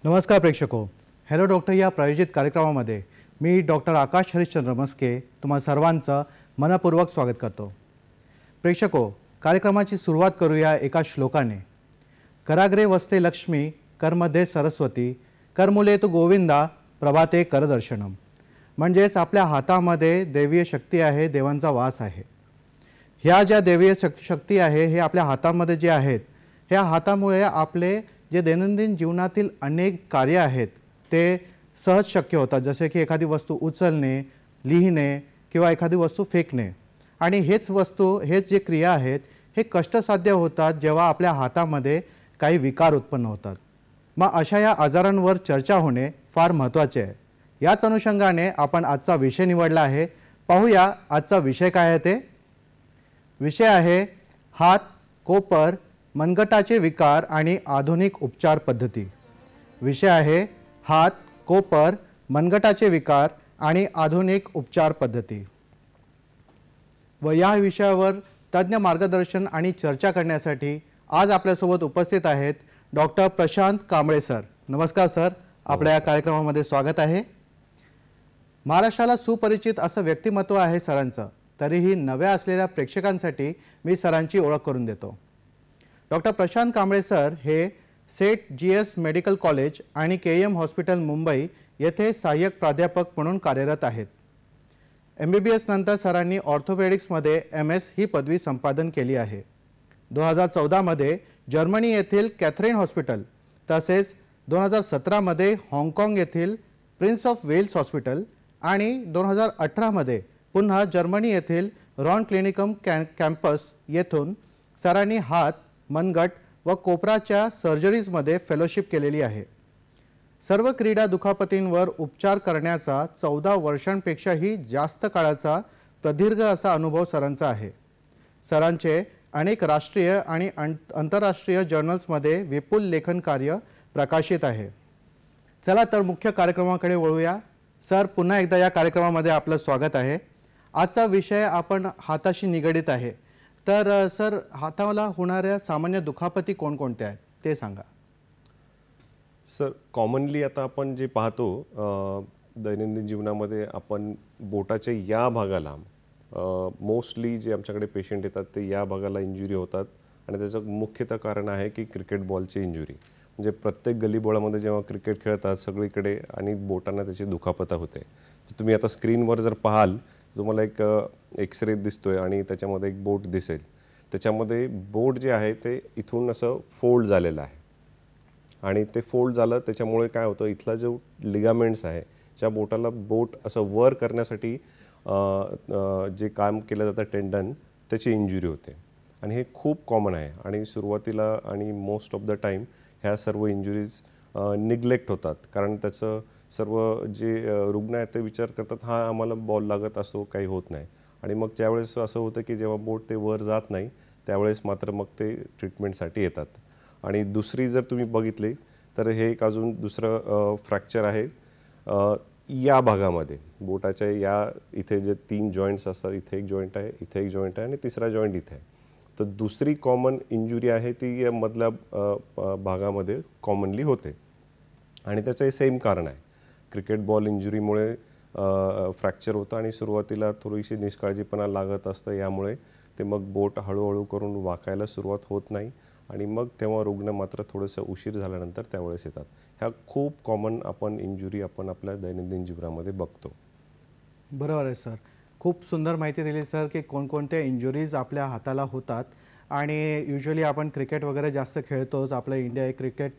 नमस्कार प्रेक्षको, hello doctor या प्रायोजित कार्यक्रमामध्ये मी डॉक्टर आकाश हरिश्चंद्र मस्के तुम्हा सर्वांचं मनपूर्वक स्वागत करतो। प्रेक्षको, कार्यक्रमाची सुरुवात करूया एका श्लोकाने। कराग्रे वसते लक्ष्मी, करमध्ये सरस्वती, करमुले तू गोविंदा, प्रभाते करदर्शनम। म्हणजेच आपल्या हातामध्ये देवीय शक्ती आहे, देवांचा वास आहे। ह्या ज्या देवीय शक्ती आहे हे आपल्या हातामध्ये जे आहेत, ह्या हातामुळे आपले जे दैनंदिन जीवनातील अनेक कार्य आहेत ते सहज शक्य होतात, जसे की एखादी वस्तू उचलणे, लिहिणे किंवा एखादी वस्तू फेकणे। आणि हेच जे क्रिया आहेत हे कष्टसाध्य होतात जेव्हा आपल्या हातामध्ये काही विकार उत्पन्न होतात। मग अशा या आजारांवर चर्चा होणे फार महत्त्वाचे आहे। याच अनुषंगाने आपण आजचा विषय निवडला आहे। पाहूया आजचा विषय काय आहे ते। विषय आहे हात, कोपर, मनगटाचे विकार आणि आधुनिक उपचार पद्धती। विषय आहे हात, कोपर, मनगटाचे विकार आणि आधुनिक उपचार पद्धती। व या विषयावर तज्ञ मार्गदर्शन आणि चर्चा करण्यासाठी आज आपल्यासोबत उपस्थित आहेत डॉक्टर प्रशांत कांबळे सर। नमस्कार सर, आपल्या या कार्यक्रमामध्ये स्वागत आहे। महाराष्ट्राला सुपरिचित असं व्यक्तिमत्व आहे सरांचं, तरीही नव्या असलेल्या प्रेक्षकांसाठी मी सरांची ओळख करून देतो। डॉक्टर प्रशांत कांबळे सर हे सेट GS मेडिकल कॉलेज आणि KM हॉस्पिटल मुंबई येथे सहाय्यक प्राध्यापक म्हणून कार्यरत आहेत। MBBS नंतर सरांनी ऑर्थोपेडिक्समध्ये MS ही पदवी संपादन केली आहे। 2014 मध्ये जर्मनी येथील कॅथरीन हॉस्पिटल तसेच 2017 मध्ये हाँगकाँग येथील प्रिन्स ऑफ वेल्स हॉस्पिटल आणि 2018 मध्ये पुन्हा जर्मनी येथील रॉन क्लिनिकम कॅम्पस येथून सरांनी हात, मनगट व कोपराच्या सर्जरीजमध्ये फेलोशिप केलेली आहे। सर्व क्रीडा दुखापतींवर उपचार करण्याचा 14 वर्षांपेक्षाही जास्त काळाचा प्रदीर्घ असा अनुभव सरांचा आहे। सरांचे अनेक राष्ट्रीय आणि आंतरराष्ट्रीय जर्नल्समध्ये विपुल लेखन कार्य प्रकाशित आहे। चला तर मुख्य कार्यक्रमाकडे वळूया। सर, पुन्हा एकदा या कार्यक्रमामध्ये आपलं स्वागत आहे। आजचा विषय आपण हाताशी निगडित आहे। तर सर, हाताला होणाऱ्या सामान्य दुखापती कोणकोणत्या आहेत ते सांगा। सर, कॉमनली आता आपण जे पाहतो दैनंदिन जीवनामध्ये आपण बोटाच्या या भागाला मोस्टली जे आमच्याकडे पेशंट येतात ते या भागाला इंजुरी होतात आणि त्याचं मुख्यतः कारण आहे की क्रिकेट बॉलची इंजुरी। म्हणजे प्रत्येक गलीबोळामध्ये जेव्हा क्रिकेट खेळतात सगळीकडे आणि बोटांना त्याची दुखापत होते। तुम्ही आता स्क्रीनवर जर पाहाल तुम्हाला एक एक्सरे दिसतोय आणि त्याच्यामध्ये एक बोट दिसेल। त्याच्यामध्ये बोट जे आहे ते इथून असं फोल्ड झालेलं आहे आणि ते फोल्ड झालं त्याच्यामुळे काय होतं, इथला जो लिगामेंट्स आहे ज्या बोटाला बोट असं वर करण्यासाठी जे काम केलं जातं टेंडन, त्याची इंजुरी होते आणि हे खूप कॉमन आहे। आणि सुरुवातीला आणि मोस्ट ऑफ द टाईम ह्या सर्व इंजुरीज निग्लेक्ट होतात, कारण त्याचं सर्व जे रुग्ण आहेत ते विचार करतात हा आम्हाला बॉल लागत असतो, काही होत नाही। आणि मग त्यावेळेस असं होतं की जेव्हा बोट ते वर जात नाही त्यावेळेस मात्र मग ते ट्रीटमेंटसाठी येतात। आणि दुसरी जर तुम्ही बघितली तर हे एक अजून दुसरं फ्रॅक्चर आहे या भागामध्ये बोटाच्या या इथे जे 3 जॉईंट्स असतात, इथे एक जॉईंट आहे, इथे एक जॉईंट आहे आणि तिसरा जॉईंट इथे आहे। तर दुसरी कॉमन इंजुरी आहे ती या मधल्या भागामध्ये कॉमनली होते आणि त्याचं सेम कारण आहे। क्रिकेट बॉल इंजुरीमुळे फ्रॅक्चर होतं आणि सुरुवातीला थोडीशी निष्काळजीपणा लागत असतं, यामुळे ते मग बोट हळूहळू करून वाकायला सुरुवात होत नाही आणि मग तेव्हा रुग्ण मात्र थोडंसं उशीर झाल्यानंतर त्यावेळेस येतात। ह्या खूप कॉमन आपण इंजुरी आपण आपल्या दैनंदिन जीवनामध्ये बघतो। बरोबर आहे सर, खूप सुंदर माहिती दिली सर की कोणकोणत्या इंजुरीज आपल्या हाताला होतात। आणि युजुअली आपण क्रिकेट वगैरे जास्त खेळतोच, आपला इंडिया एक क्रिकेट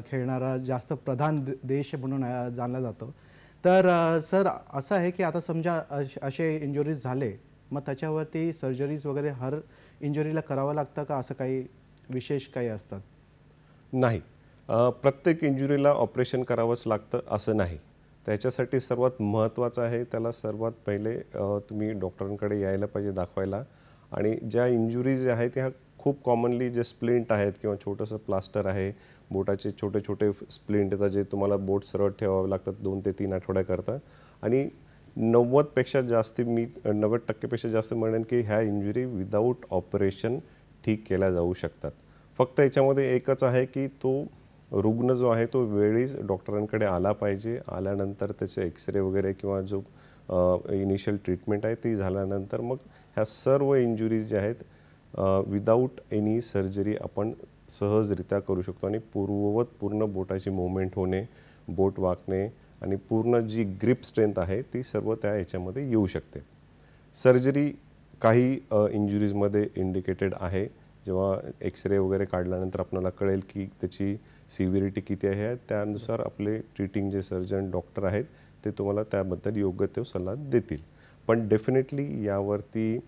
खेळणारा जास्त प्रधान देश म्हणून जाणला जातो। तर सर, असं आहे की आता समजा असे इंजुरीज झाले, मग त्याच्यावरती सर्जरीज वगैरे हर इंजुरीला करावं लागतं का, असं काही विशेष काही असतात? नाही, प्रत्येक इंजुरीला ऑपरेशन करावंच लागतं असं नाही। त्याच्यासाठी सर्वात महत्त्वाचं आहे त्याला सर्वात पहिले तुम्ही डॉक्टरांकडे यायला पाहिजे दाखवायला। आणि ज्या इंजुरीज आहेत ह्या खूप कॉमनली जे स्प्लिंट आहेत किंवा छोटंसं प्लास्टर आहे, बोटाचे छोटे छोटे स्प्लिंट येतात जे तुम्हाला बोट सरळ ठेवावे लागतात 2 ते 3 आठवड्याकरता। आणि 90% जास्त, मी 90% जास्त म्हणेन की ह्या इंजुरी विदाऊट ऑपरेशन ठीक केल्या जाऊ शकतात। फक्त याच्यामध्ये एकच आहे की तो रुग्ण जो आहे तो वेळीच डॉक्टरांकडे आला पाहिजे. आल्यानंतर त्याचे एक्सरे वगैरे किंवा जो इनिशियल ट्रीटमेंट आहे ती झाल्यानंतर मग ह्या सर्व इंजुरीज ज्या आहेत विदाऊट एनी सर्जरी आपण सहजरित्या करू शकतो आणि पूर्ण बोटाची मूवमेंट होणे, बोट वाकणे आणि पूर्ण जी ग्रिप स्ट्रेंथ आहे ती सर्व त्या याच्यामध्ये येऊ शकते. सर्जरी काही इंजुरीजमध्ये इंडिकेटेड आहे. जेव्हा एक्सरे वगैरे काढल्यानंतर आपल्याला कळेल की त्याची सिव्हिरिटी किती आहे, त्यानुसार आपले ट्रीटिंग जे सर्जन डॉक्टर आहेत ते तुम्हाला त्याबद्दल योग्य तो सल्ला देतील. पण डेफिनेटली यावरती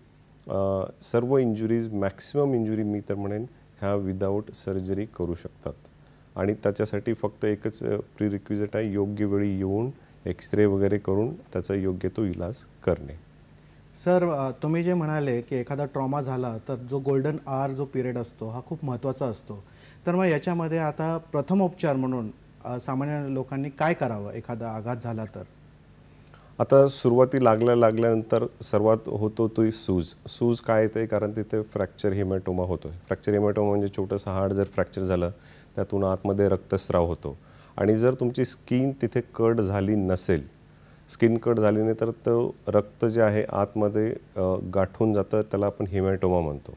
सर्व इंजुरीज, मॅक्सिमम इंजुरी मी तर म्हणेन ह्या विदाऊट सर्जरी करू शकतात आणि त्याच्यासाठी फक्त एकच प्रिरिक्विजिट आहे, योग्य वेळी येऊन एक्सरे वगैरे करून त्याचा योग्य तो इलाज करणे. सर, तुम्ही जे म्हणाले की एखादा ट्रॉमा झाला तर जो गोल्डन आवर जो पिरियड असतो हा खूप महत्त्वाचा असतो. तर मग याच्यामध्ये आता प्रथमोपचार म्हणून सामान्य लोकांनी काय करावं एखादा आघात झाला तर? आता सुरुवाती लागल्यानंतर सर्वात होतो तो सूज काय येते, कारण तिथे फ्रॅक्चर हिमॅटोमा होतो. फ्रॅक्चर हिमॅटोमा म्हणजे छोटंसं हाड जर फ्रॅक्चर झालं त्यातून आतमध्ये रक्तस्राव होतो आणि जर तुमची स्किन तिथे कट झाली नसेल, स्किन कट झाली नाही तर तो रक्त जे आहे आतमध्ये गाठून जातं, त्याला आपण हिमॅटोमा म्हणतो.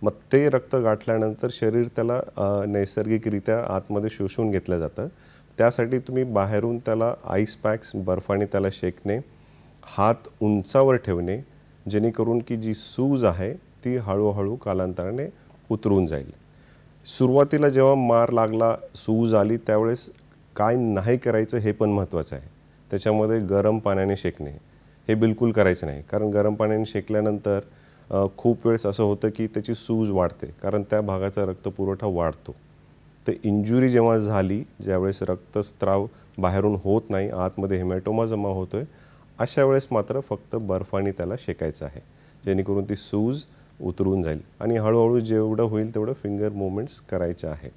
मग ते रक्त गाठल्यानंतर शरीर त्याला नैसर्गिकरित्या आतमध्ये शोषून घेतलं जातं. त्यासाठी तुम्ही बाहेरून त्याला आईस पॅक्स, बर्फाने त्याला शेकणे, हात उंचावर ठेवणे, जेणेकरून की जी सूज आहे ती हळूहळू कालांतराने उतरून जाईल. सुरुवातीला जेव्हा मार लागला, सूज आली, त्यावेळेस काय नाही करायचं हे पण महत्त्वाचं आहे. त्याच्यामध्ये गरम पाण्याने शेकणे हे बिलकुल करायचं नाही, कारण गरम पाण्याने शेकल्यानंतर खूप वेळेस असं होतं की त्याची सूज वाढते, कारण त्या भागाचा रक्तपुरवठा वाढतो. तर इंजुरी जेव्हा झाली, ज्यावेळेस रक्तस्राव बाहेरून होत नाही, आतमध्ये हेमॅटोमा जमा होतो आहे, अशा वेळेस मात्र फक्त बर्फाने त्याला शेकायचं आहे, जेणेकरून ती सूज उतरून जाईल. आणि हळूहळू जेवढं होईल तेवढं फिंगर मुवमेंट्स करायचे आहेत.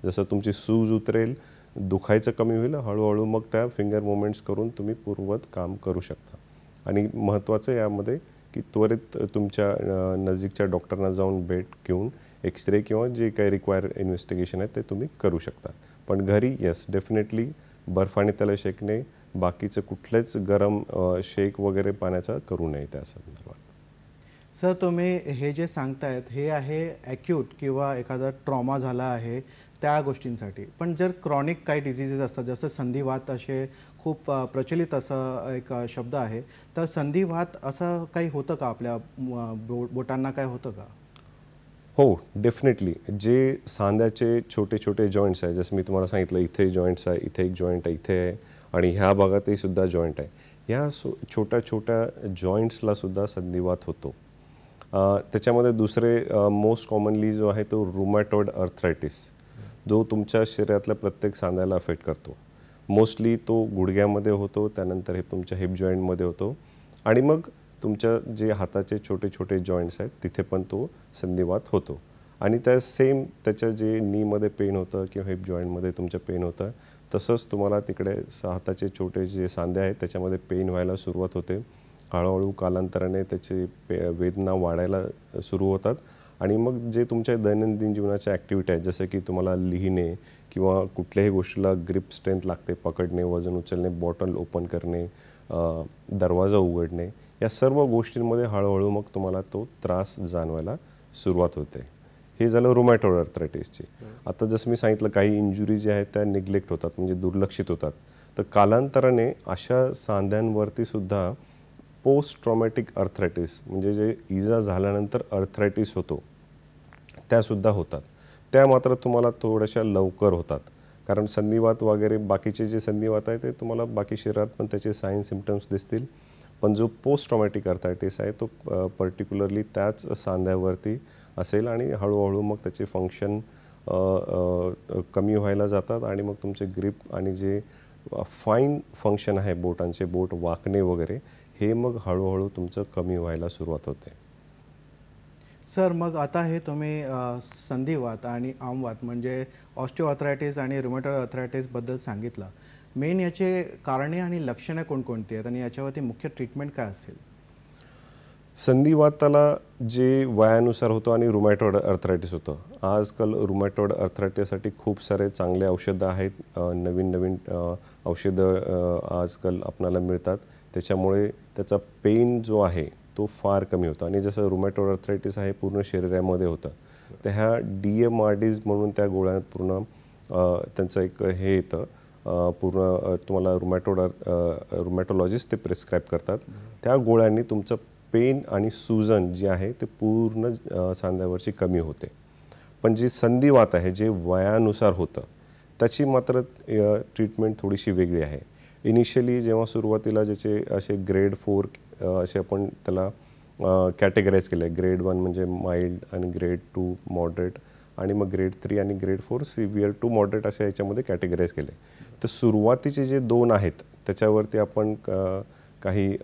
जसं तुमची सूज उतरेल, दुखायचं कमी होईल, हळूहळू मग त्या फिंगर मुवमेंट्स करून तुम्ही पूर्ववत काम करू शकता. आणि महत्त्वाचं यामध्ये की त्वरित तुमच्या नजीकच्या डॉक्टरना जाऊन भेट घेऊन एक्सरे किंवा जे काही रिक्वायर इन्व्हेस्टिगेशन आहे ते तुम्ही करू शकता. पण घरी येस, डेफिनेटली बर्फाने त्याला शेकणे, बाकीचं कुठलेच गरम शेक वगैरे पाण्याचा करू नये त्या संदर्भात. सर, तुम्ही हे जे सांगतायत हे आहे ॲक्यूट किंवा एखादा ट्रॉमा झाला आहे त्या गोष्टींसाठी. पण जर क्रॉनिक काही डिझिजेस असतात, जसं संधिवात, असे खूप प्रचलित असं एक शब्द आहे, तर संधिवात असं काही होतं का आपल्या बोटांना, काय होतं का? हो, डेफिनेटली. जे सांध्याचे छोटे छोटे जॉईंट्स आहे, जसं मी तुम्हाला सांगितलं इथे जॉईंट्स आहे, इथे एक जॉईंट आहे, इथे आहे आणि ह्या भागातही सुद्धा जॉईंट आहे. ह्या छोट्या छोट्या जॉईंट्सला सुद्धा संधिवात होतो. त्याच्यामध्ये दुसरे मोस्ट कॉमनली जो आहे तो रुमॅटॉइड अर्थरायटिस, जो तुमच्या शरीरातल्या प्रत्येक सांध्याला अफेक्ट करतो. मोस्टली तो गुडघ्यामध्ये होतो, त्यानंतर हे तुमच्या हिप जॉईंटमध्ये होतो आणि मग तुमच्या जे हाताचे छोटे छोटे जॉईंट्स आहेत तिथे पण तो संधिवात होतो. आणि त्याच्या जे नीमध्ये पेन होतं किंवा हिप जॉईंटमध्ये तुमच्या पेन होतं, तसंच तुम्हाला तिकडे हाताचे छोटे जे सांधे आहेत त्याच्यामध्ये पेन व्हायला सुरुवात होते. हळूहळू कालांतराने त्याची वेदना वाढायला सुरू होतात आणि मग जे तुमच्या दैनंदिन जीवनाच्या ॲक्टिव्हिटी आहेत, जसं की तुम्हाला लिहिणे किंवा कुठल्याही गोष्टीला ग्रिप स्ट्रेंथ लागते, पकडणे, वजन उचलणे, बॉटल ओपन करणे, दरवाजा उघडणे, या सर्व गोष्टींमध्ये हळूहळू मग तुम्हाला तो त्रास जाणवायला सुरुवात होते. हे झालं रुमॅटॉइड अर्थरायटिसची. आता जसं मी सांगितलं काही इंजुरी ज्या आहेत त्या निग्लेक्ट होतात, म्हणजे दुर्लक्षित होतात. तर कालांतराने अशा सांध्यांवरती सुद्धा पोस्ट ट्रॉमॅटिक अर्थरायटिस, म्हणजे जे इजा झाल्यानंतर अर्थरायटिस होतो, त्यासुद्धा होतात. त्या मात्र तुम्हाला थोड्याशा लवकर होतात, कारण संधिवात वगैरे बाकीचे जे संधिवात आहे ते तुम्हाला बाकी शरीरात पण त्याचे साईन सिम्पटम्स दिसतील. पण जो पोस्ट ट्रॉमॅटिक अर्थरायटिस आहे तो पर्टिक्युलरली त्याच सांध्यावरती असेल आणि हळूहळू मग त्याचे फंक्शन कमी व्हायला जातात आणि मग तुमचे ग्रिप आणि जे फाईन फंक्शन आहे बोटांचे, बोट वाकणे वगैरे, हे मग हळूहळू तुमचं कमी व्हायला सुरुवात होते. सर, मग आता हे तुम्ही संधिवात आणि आमवात म्हणजे ऑस्टिओआर्थरायटिस आणि रुमॅटॉइड अर्थरायटिसबद्दल सांगितलं. मेन याचे कारणे आणि लक्षणे कोणकोणती आहेत आणि याच्यावरती मुख्य ट्रीटमेंट काय असेल? संधिवाताला जे वयानुसार होतं आणि रुमॅटॉइड अर्थरायटिस होतं. आजकाल रुमॅटॉइड अर्थरायटिससाठी खूप सारे चांगले औषधं आहेत. नवीन नवीन औषधं आजकाल आपणाला मिळतात. त्याच्यामुळे त्याचा पेन जो आहे तो फार कमी होतो. आणि जसं रुमॅटॉइड अर्थरायटिस आहे पूर्ण शरीरामध्ये होतं, तर ह्या DMRDs म्हणून त्या गोळ्या पूर्ण त्यांचं एक हे येतं, पूर्ण तुम्हाला रुमॅटॉलॉजिस्ट ते प्रिस्क्राईब करतात. त्या गोळ्यांनी तुमचं पेन आणि सूजन जी आहे ते पूर्ण सांध्यावरची कमी होते. पण जी संधिवात आहे जे वयानुसार होतं त्याची मात्र ट्रीटमेंट थोडीशी वेगळी आहे. इनिशियली जेव्हा सुरुवातीला ज्याचे असे ग्रेड 4 असे आपण त्याला कॅटेगराईज केलं आहे. ग्रेड 1 म्हणजे माइल्ड आणि ग्रेड 2 मॉडरेट आणि मग ग्रेड 3 आणि ग्रेड 4 सिव्हिअर टू मॉडरेट अशा याच्यामध्ये कॅटेगराईज केले. तर सुरुवातीचे जे 2 आहेत त्याच्यावरती आपण काही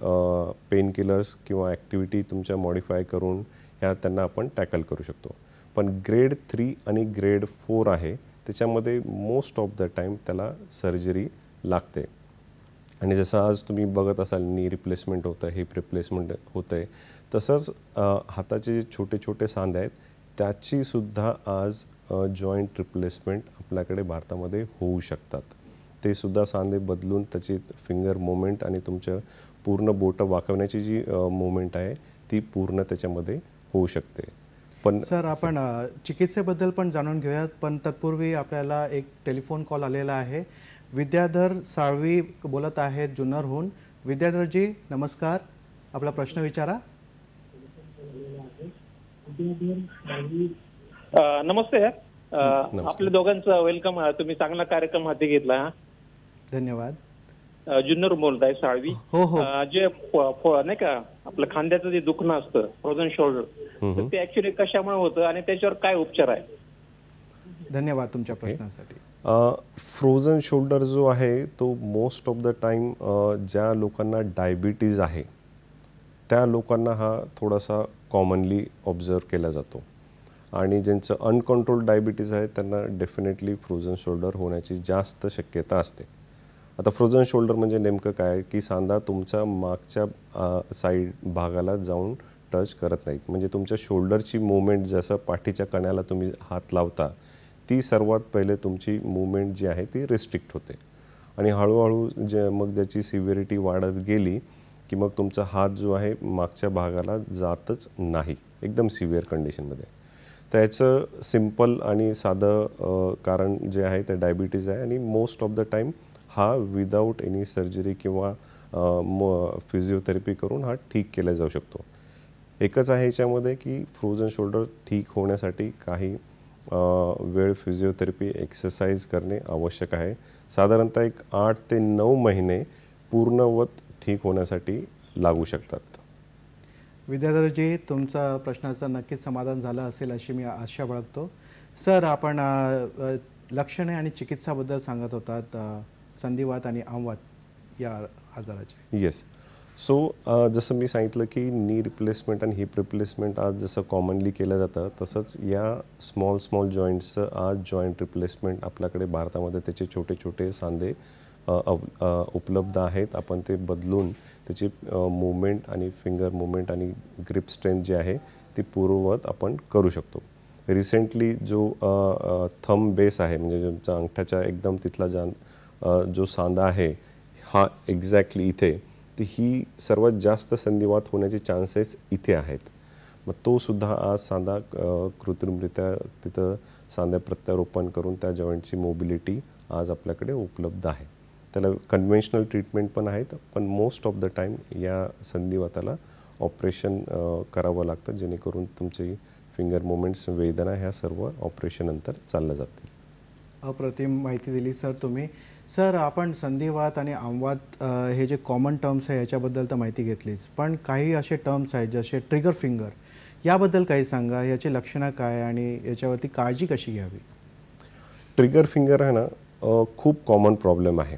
पेन किलर्स किंवा ॲक्टिव्हिटी तुमच्या मॉडिफाय करून ह्या त्यांना आपण टॅकल करू शकतो. पण ग्रेड 3 आणि ग्रेड 4 आहे त्याच्यामध्ये मोस्ट ऑफ द टाईम त्याला सर्जरी लागते. आणि जसं आज तुम्ही बघत असाल नी रिप्लेसमेंट होतं आहे, हिप रिप्लेसमेंट होतं आहे, तसंच हाताचे जे छोटे छोटे सांधे आहेत त्याचीसुद्धा आज जॉईंट रिप्लेसमेंट आपल्याकडे भारतामध्ये होऊ शकतात. ते सुद्धा सांधे बदलून त्याची फिंगर मोमेंट आणि तुमच्या पूर्ण बोटं वाकवण्याची जी मोमेंट आहे ती पूर्ण त्याच्यामध्ये होऊ शकते. पण सर आपण चिकित्सेबद्दल पण जाणून घेऊयात, पण तत्पूर्वी आपल्याला एक टेलिफोन कॉल आलेला आहे. विद्याधर साळवी बोलत आहेत जुन्नरहून. विद्याधरजी नमस्कार, आपला प्रश्न विचारा. नमस्ते. आपल्या दोघांचं वेलकम. तुम्ही चांगला कार्यक्रम हाती घेतला. धन्यवाद. जुन्नर बोलताय साळवी. हो हो. जे नाही का आपलं खांद्याचं जे दुखणं असतं फ्रोझन शोल्डर, ते ऍक्च्युली कशामुळे होतं आणि त्याच्यावर काय उपचार आहे? धन्यवाद तुमच्या प्रश्नासाठी. फ्रोझन शोल्डर जो आहे तो मोस्ट ऑफ द टाईम ज्या लोकांना डायबिटीज आहे त्या लोकांना हा थोडासा कॉमनली ऑब्झर्व केला जातो. आणि ज्यांचं अनकंट्रोल्ड डायबिटीज आहे त्यांना डेफिनेटली फ्रोझन शोल्डर होण्याची जास्त शक्यता असते. आता फ्रोझन शोल्डर म्हणजे नेमकं काय की सांधा तुमच्या मागच्या साईड भागाला जाऊन टच करत नाहीत. म्हणजे तुमच्या शोल्डरची मूवमेंट जसं पाठीच्या कण्याला तुम्ही हात लावता ती सर्वात पहिले तुमची मूवमेंट जी आहे ती रिस्ट्रिक्ट होते. आणि हळूहळू मग ज्याची सिव्हिरिटी वाढत गेली की मग तुमचा हात जो आहे मागच्या भागाला जातच नाही एकदम सिव्हिअर कंडिशनमध्ये. तर याचं सिम्पल आणि साधं कारण जे आहे ते डायबिटीज आहे. आणि मोस्ट ऑफ द टाईम हा विदाऊट एनी सर्जरी किंवा फिजिओथेरपी करून हा ठीक केला जाऊ शकतो. एकच आहे याच्यामध्ये की फ्रोझन शोल्डर ठीक होण्यासाठी काही वेळ फिजिओथेरपी एक्सरसाइज करणे आवश्यक आहे. साधारणतः एक 8 ते 9 महिने पूर्णवत ठीक होण्यासाठी लागू शकतात. विद्याधरजी तुमचा प्रश्नाचं नक्कीच समाधान झालं असेल अशी मी आशा बाळगतो. सर आपण लक्षणे आणि चिकित्साबद्दल सांगत होतात संधिवात आणि आमवात या आजाराचे. येस. सो जसं मी सांगितलं की नी रिप्लेसमेंट आणि हिप रिप्लेसमेंट आज जसं कॉमनली केलं जातं तसंच या स्मॉल जॉईंट्सचं आज जॉईंट रिप्लेसमेंट आपल्याकडे भारतामध्ये त्याचे छोटे छोटे सांधे उपलब्ध आहेत. आपण ते बदलून त्याची मूवमेंट आणि फिंगर मूवमेंट आणि ग्रिप स्ट्रेंथ जी आहे ती पूर्ववत आपण करू शकतो. रिसेंटली जो थंब बेस आहे म्हणजे तुमचा अंगठ्याच्या एकदम तिथला जो सांधा आहे हा एक्झॅक्टली इथे, ती ही सर्वात जास्त संधिवात होण्याचे चान्सेस इथे आहेत. मग तो सुद्धा आज सांधा कृत्रिमरित्या तिथं सांध्या प्रत्यारोपण करून त्या जॉईंटची मोबिलिटी आज आपल्याकडे उपलब्ध आहे. त्याला कन्व्हेन्शनल ट्रीटमेंट पण आहेत, पण मोस्ट ऑफ द टाईम या संधिवाताला ऑपरेशन करावं लागतं जेणेकरून तुमची फिंगर मुवमेंट्स वेदना ह्या सर्व ऑपरेशननंतर चालल्या जातील. अप्रतिम माहिती दिली सर तुम्ही. सर आपण संधिवात आणि आमवात हे जे कॉमन टर्म्स आहे याच्याबद्दल तर माहिती घेतलीच, पण काही असे टर्म्स आहेत जसे ट्रिगर फिंगर, याबद्दल काही सांगा. याची लक्षणं काय आणि याच्यावरती काळजी कशी घ्यावी? ट्रिगर फिंगर आहे ना खूप कॉमन प्रॉब्लेम आहे.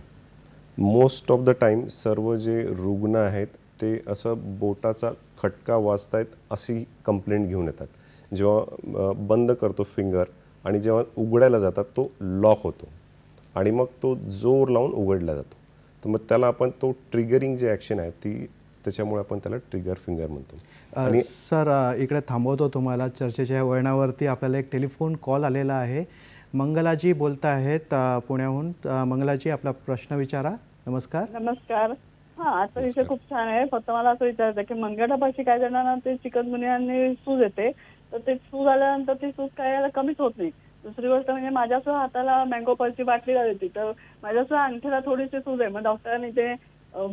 मोस्ट ऑफ द टाईम सर्व जे रुग्ण आहेत ते असं बोटाचा खटका वाजतायत अशी कंप्लेंट घेऊन येतात. जेव्हा बंद करतो फिंगर आणि जेव्हा उघडायला जातात तो लॉक होतो आणि मग तो जोर लावून उघडला जातो. तर मग त्याला आपण तो ट्रिगरिंग जी ॲक्शन आहे ती त्याच्यामुळे आपण त्याला ट्रिगर फिंगर म्हणतो. सर इकडे थांबवतो तुम्हाला. चर्चेच्या वळणावरती आपल्याला एक टेलिफोन कॉल आलेला आहे. मंगलाजी बोलत आहेत पुण्याहून. मंगलाजी, आपला प्रश्न विचारा. नमस्कार. नमस्कार. हा, आजचा विषय खूप छान आहे. फक्त मला असं विचारायचं की मंगळापाशी काय जणांना ते चिकनगुनिया आणि सूज येते, तर ते सूज आल्यानंतर ती सूज काय कमीच होत नाही. दुसरी गोष्ट म्हणजे माझ्यासह हाताला मँगो पल्सची बाटली होती, तर माझ्यासह अंगठ्याला थोडीशी सूज आहे. मग डॉक्टरांनी ते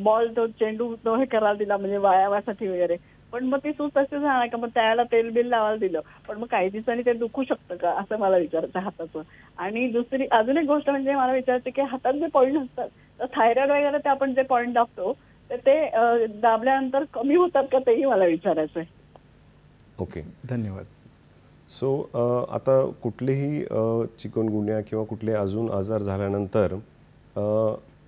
बॉल तो चेंडू तो हे करायला दिला, म्हणजे वायावासाठी वगैरे. पण मग ती सूज तशीच राहणार का? मग त्याला तेल बिल लावायला दिलं, पण मग काही दिवसांनी ते दुखू शकतं का, असं मला विचारायचं हाताचं. आणि दुसरी अजून एक गोष्ट म्हणजे मला विचारायचं की हातात जे पॉईंट असतात, तर थायरॉइड वगैरे ते आपण जे पॉईंट दाबतो तर ते दाबल्यानंतर कमी होतात का, तेही मला विचारायचं आहे. ओके, धन्यवाद. सो आता कुठलेही चिकनगुन्या किंवा कुठले अजून आजार झाल्यानंतर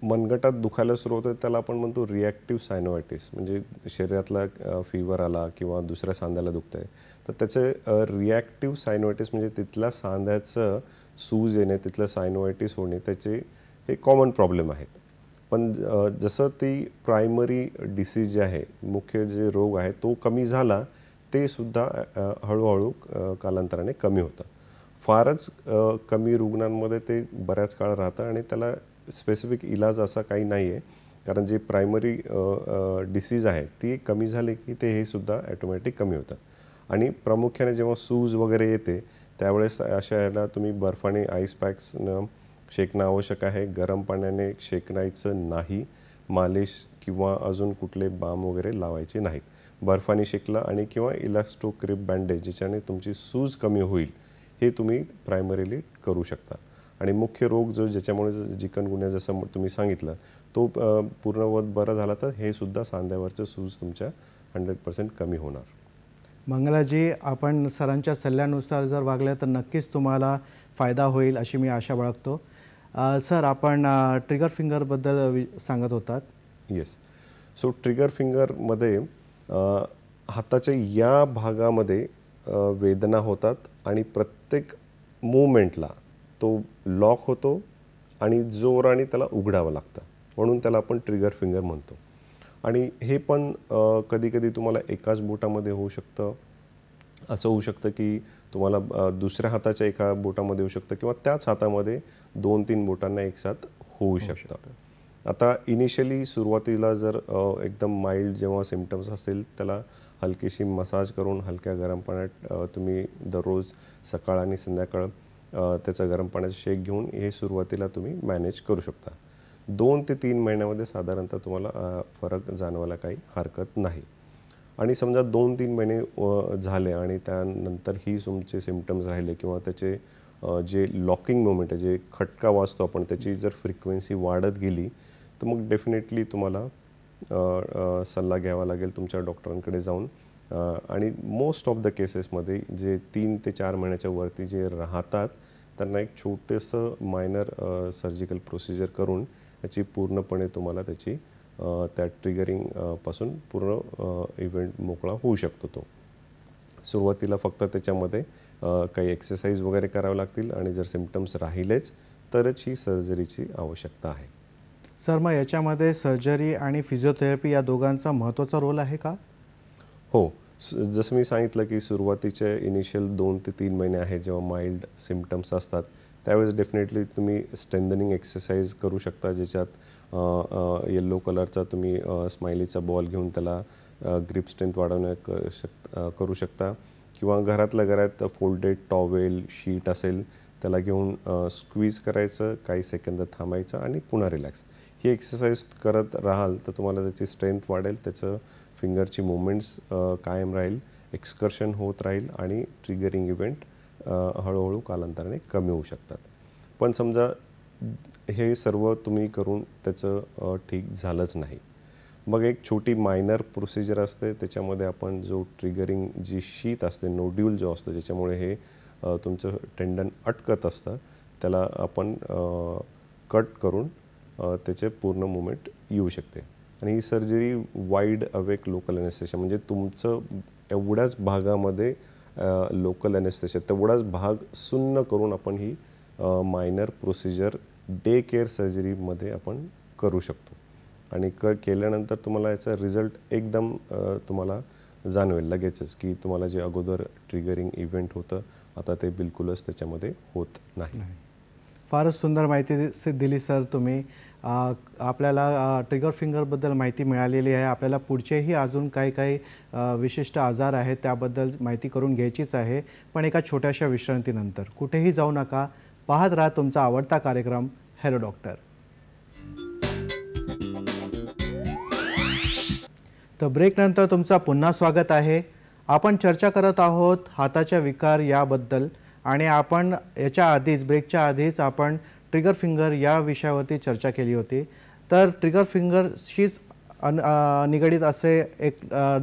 मनगटात दुखायला सुरू होतं, त्याला आपण म्हणतो रिॲक्टिव्ह सायनोवायटिस. म्हणजे शरीरातला फीवर आला किंवा दुसऱ्या सांध्याला दुखतंय, तर त्याचं रिॲक्टिव्ह सायनोवायटिस म्हणजे तिथल्या सांध्याचं सूज येणे, तिथलं सायनोवायटिस होणे, त्याचे हे कॉमन प्रॉब्लेम आहेत. पण जसं ती प्रायमरी डिसीज जे आहे, मुख्य जे रोग आहे तो कमी झाला, ते सुद्धा हळूहळू कालांतराने कमी होतं. फारच कमी रुग्णांमध्ये ते बऱ्याच काळ राहतं आणि त्याला स्पेसिफिक इलाज असा काही नाही आहे, कारण जे प्रायमरी डिसीज आहे ती कमी झाली की ते हे सुद्धा ॲटोमॅटिक कमी होतं. आणि प्रामुख्याने जेव्हा सूज वगैरे येते त्यावेळेस अशा याला तुम्ही बर्फाने आईस पॅक्सनं शेकणं आवश्यक आहे. गरम पाण्याने शेकायचं नाही. मालिश किंवा अजून कुठले बाम वगैरे लावायचे नाहीत. बर्फाने शेकलं आणि किंवा इलास्टोक्रिप बँडेज ज्याच्याने तुमची सूज कमी होईल, हे तुम्ही प्रायमरीली करू शकता. आणि मुख्य रोग जो ज्याच्यामुळे चिकनगुन्या जसं तुम्ही सांगितलं तो पूर्णवत बरा झाला, तर हे सुद्धा सांध्यावरचं सूज तुमच्या 100% कमी होणार. मंगलाजी, आपण सरांच्या सल्ल्यानुसार जर वागल्या तर नक्कीच तुम्हाला फायदा होईल अशी मी आशा बाळगतो. सर, आपण ट्रिगर फिंगरबद्दल सांगत होतात. येस. सो ट्रिगर फिंगरमध्ये हाताच्या या भागामध्ये वेदना होतात आणि प्रत्येक मूवमेंटला तो लॉक होतो आणि जोराने त्याला उघडावं लागतं, म्हणून त्याला आपण ट्रिगर फिंगर म्हणतो. आणि हे पण कधीकधी तुम्हाला एकाच बोटामध्ये होऊ शकतं. असं होऊ शकतं की तुम्हाला दुसऱ्या हाताच्या एका बोटामध्ये होऊ शकतं किंवा त्याच हातामध्ये 2-3 बोटांना एकसाथ होऊ शकतं. आता इनिशियली सुरुवातीला जर एकदम माइल्ड जेव्हा सिम्पटम्स असतील, त्याला हलकीशी मसाज करून हलक्या गरम पाण्यात तुम्ही दररोज सकाळ आणि संध्याकाळ त्याचा गरम पाण्याचा शेक घेऊन हे सुरुवातीला तुम्ही मॅनेज करू शकता. 2 ते 3 महिन्यामध्ये साधारणतः तुम्हाला फरक जाणवायला काही हरकत नाही. आणि समजा 2-3 महिने झाले आणि त्यानंतर ही तुमचे सिम्पटम्स राहिले किंवा त्याचे जे लॉकिंग मोमेंट आहे, जे खटका वाजतो आपण, त्याची जर फ्रिक्वेन्सी वाढत गेली, तर मग डेफिनेटली तुम्हाला सल्ला घ्यावा लागेल तुमच्या डॉक्टरांकडे जाऊन. आणि मोस्ट ऑफ द केसेसमध्ये जे 3 ते 4 महिन्याच्या वरती जे राहतात त्यांना एक छोटंसं मायनर सर्जिकल प्रोसिजर करून याची पूर्णपणे तुम्हाला त्याची त्या ट्रिगरिंग पासून पूर्ण इव्हेंट मोकळा होऊ शकतो. तो सुरुवातीला फक्त त्याच्यामध्ये काही एक्सरसाइज वगैरे करावे लागतील आणि जर सिम्पटम्स राहिलेच तरच ही सर्जरीची आवश्यकता आहे. सर, मग याच्यामध्ये सर्जरी आणि फिजिओथेरपी या दोघांचा महत्त्वाचा रोल आहे का? हो, जसं मी सांगितलं की सुरुवातीचे इनिशियल 2 ते 3 महिने आहेत जेव्हा माइल्ड सिम्पटम्स असतात, त्यावेळेस डेफिनेटली तुम्ही स्ट्रेंथनिंग एक्सरसाइज करू शकता, ज्याच्यात येलो कलरचा तुम्ही स्माइलीचा बॉल घेऊन त्याला ग्रिप स्ट्रेंथ वाढवण्या करू शकता. किंवा घरातल्या घरात फोल्डेड टॉवेल शीट असेल त्याला घेऊन स्क्वीज करायचं, काही सेकंद थांबायचं आणि पुन्हा रिलॅक्स. ही एक्सरसाइज करत राहाल तर तुम्हाला त्याची स्ट्रेंथ वाढेल, त्याचं फिंगरची मुवमेंट्स कायम राहील, एक्सकर्शन होत राहील आणि ट्रिगरिंग इव्हेंट हळूहळू कालांतराने कमी होऊ शकतात. पण समजा हे सर्व तुम्ही करून त्याचं ठीक झालंच नाही, मग एक छोटी मायनर प्रोसिजर असते, त्याच्यामध्ये आपण जो ट्रिगरिंग जी शीत असते, नोड्यूल जो असतो ज्याच्यामुळे हे तुमचं टेंडन अटकत असतं, त्याला आपण कट करून त्याचे पूर्ण मुवमेंट येऊ शकते. आणि ही surgery wide awake local anaesthesia, म्हणजे तुमचं एवढ्याच भागामध्ये लोकल ॲनेस्थेशिया, तेवढाच भाग सुन्न करून आपण ही मायनर प्रोसिजर डे केअर सर्जरीमध्ये आपण करू शकतो. आणि केल्यानंतर तुम्हाला याचा रिझल्ट एकदम तुम्हाला जाणवेल लगेचच की तुम्हाला जे अगोदर ट्रिगरिंग इव्हेंट होतं आता ते बिलकुलच त्याच्यामध्ये होत नाही. फारच सुंदर माहिती दिली सर तुम्ही. आपल्याला ट्रिगर फिंगरबद्दल माहिती मिळालेली आहे. आपल्याला पुढचेही अजून काही विशिष्ट आजार आहेत त्याबद्दल माहिती करून घ्यायचीच आहे, पण एका छोट्याशा विश्रांतीनंतर. कुठेही जाऊ नका, पाहत राहा तुमचा आवडता कार्यक्रम हॅलो डॉक्टर. तर ब्रेकनंतर तुमचं पुन्हा स्वागत आहे. आपण चर्चा करत आहोत हाताच्या विकार याबद्दल आणि आपण याच्या आधीच ब्रेकच्या आधीच आपण ट्रिगर फिंगर या विषयावरती चर्चा केली होती. तर ट्रिगर फिंगरशीच निगडीत असे एक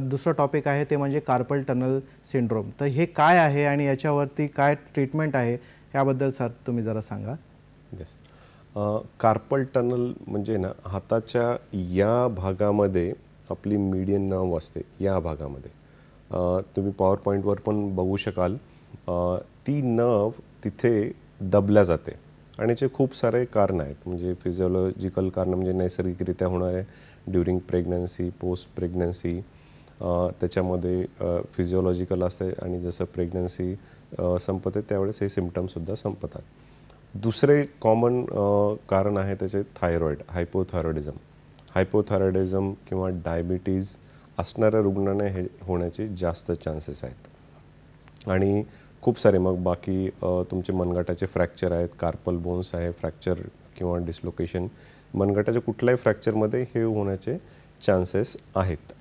दुसरं टॉपिक आहे, ते म्हणजे कार्पल टनल सिंड्रोम. तर हे काय आहे आणि याच्यावरती काय ट्रीटमेंट आहे याबद्दल सर तुम्ही जरा सांगा. येस, कार्पल टनल म्हणजे ना हाताच्या या भागामध्ये आपली मीडियन नर्व असते. या भागामध्ये तुम्ही पॉवर पॉईंटवर पण बघू शकाल, ती नर्व तिथे दबल्या जाते आणि याचे खूप सारे कारण आहेत. म्हणजे फिजिओलॉजिकल कारण म्हणजे नैसर्गिकरित्या होणारे ड्युरिंग प्रेग्नन्सी, पोस्ट प्रेग्नन्सी, त्याच्यामध्ये फिजिओलॉजिकल असते आणि जसं प्रेग्नन्सी संपते त्यावेळेस हे सिम्पटम्ससुद्धा संपतात. दुसरे कॉमन कारण आहे त्याचे थायरॉईड, हायपोथायरॉइडिझम किंवा डायबिटीज असणाऱ्या रुग्णांना हे होण्याचे जास्त चान्सेस आहेत. आणि खूप सारे मग बाकी तुमचे मनगटाचे फ्रॅक्चर आहेत, कार्पल बोन्स आहे, फ्रॅक्चर किंवा डिस्लोकेशन, मनगटाच्या कुठल्याही फ्रॅक्चरमध्ये हे होण्याचे चान्सेस आहेत.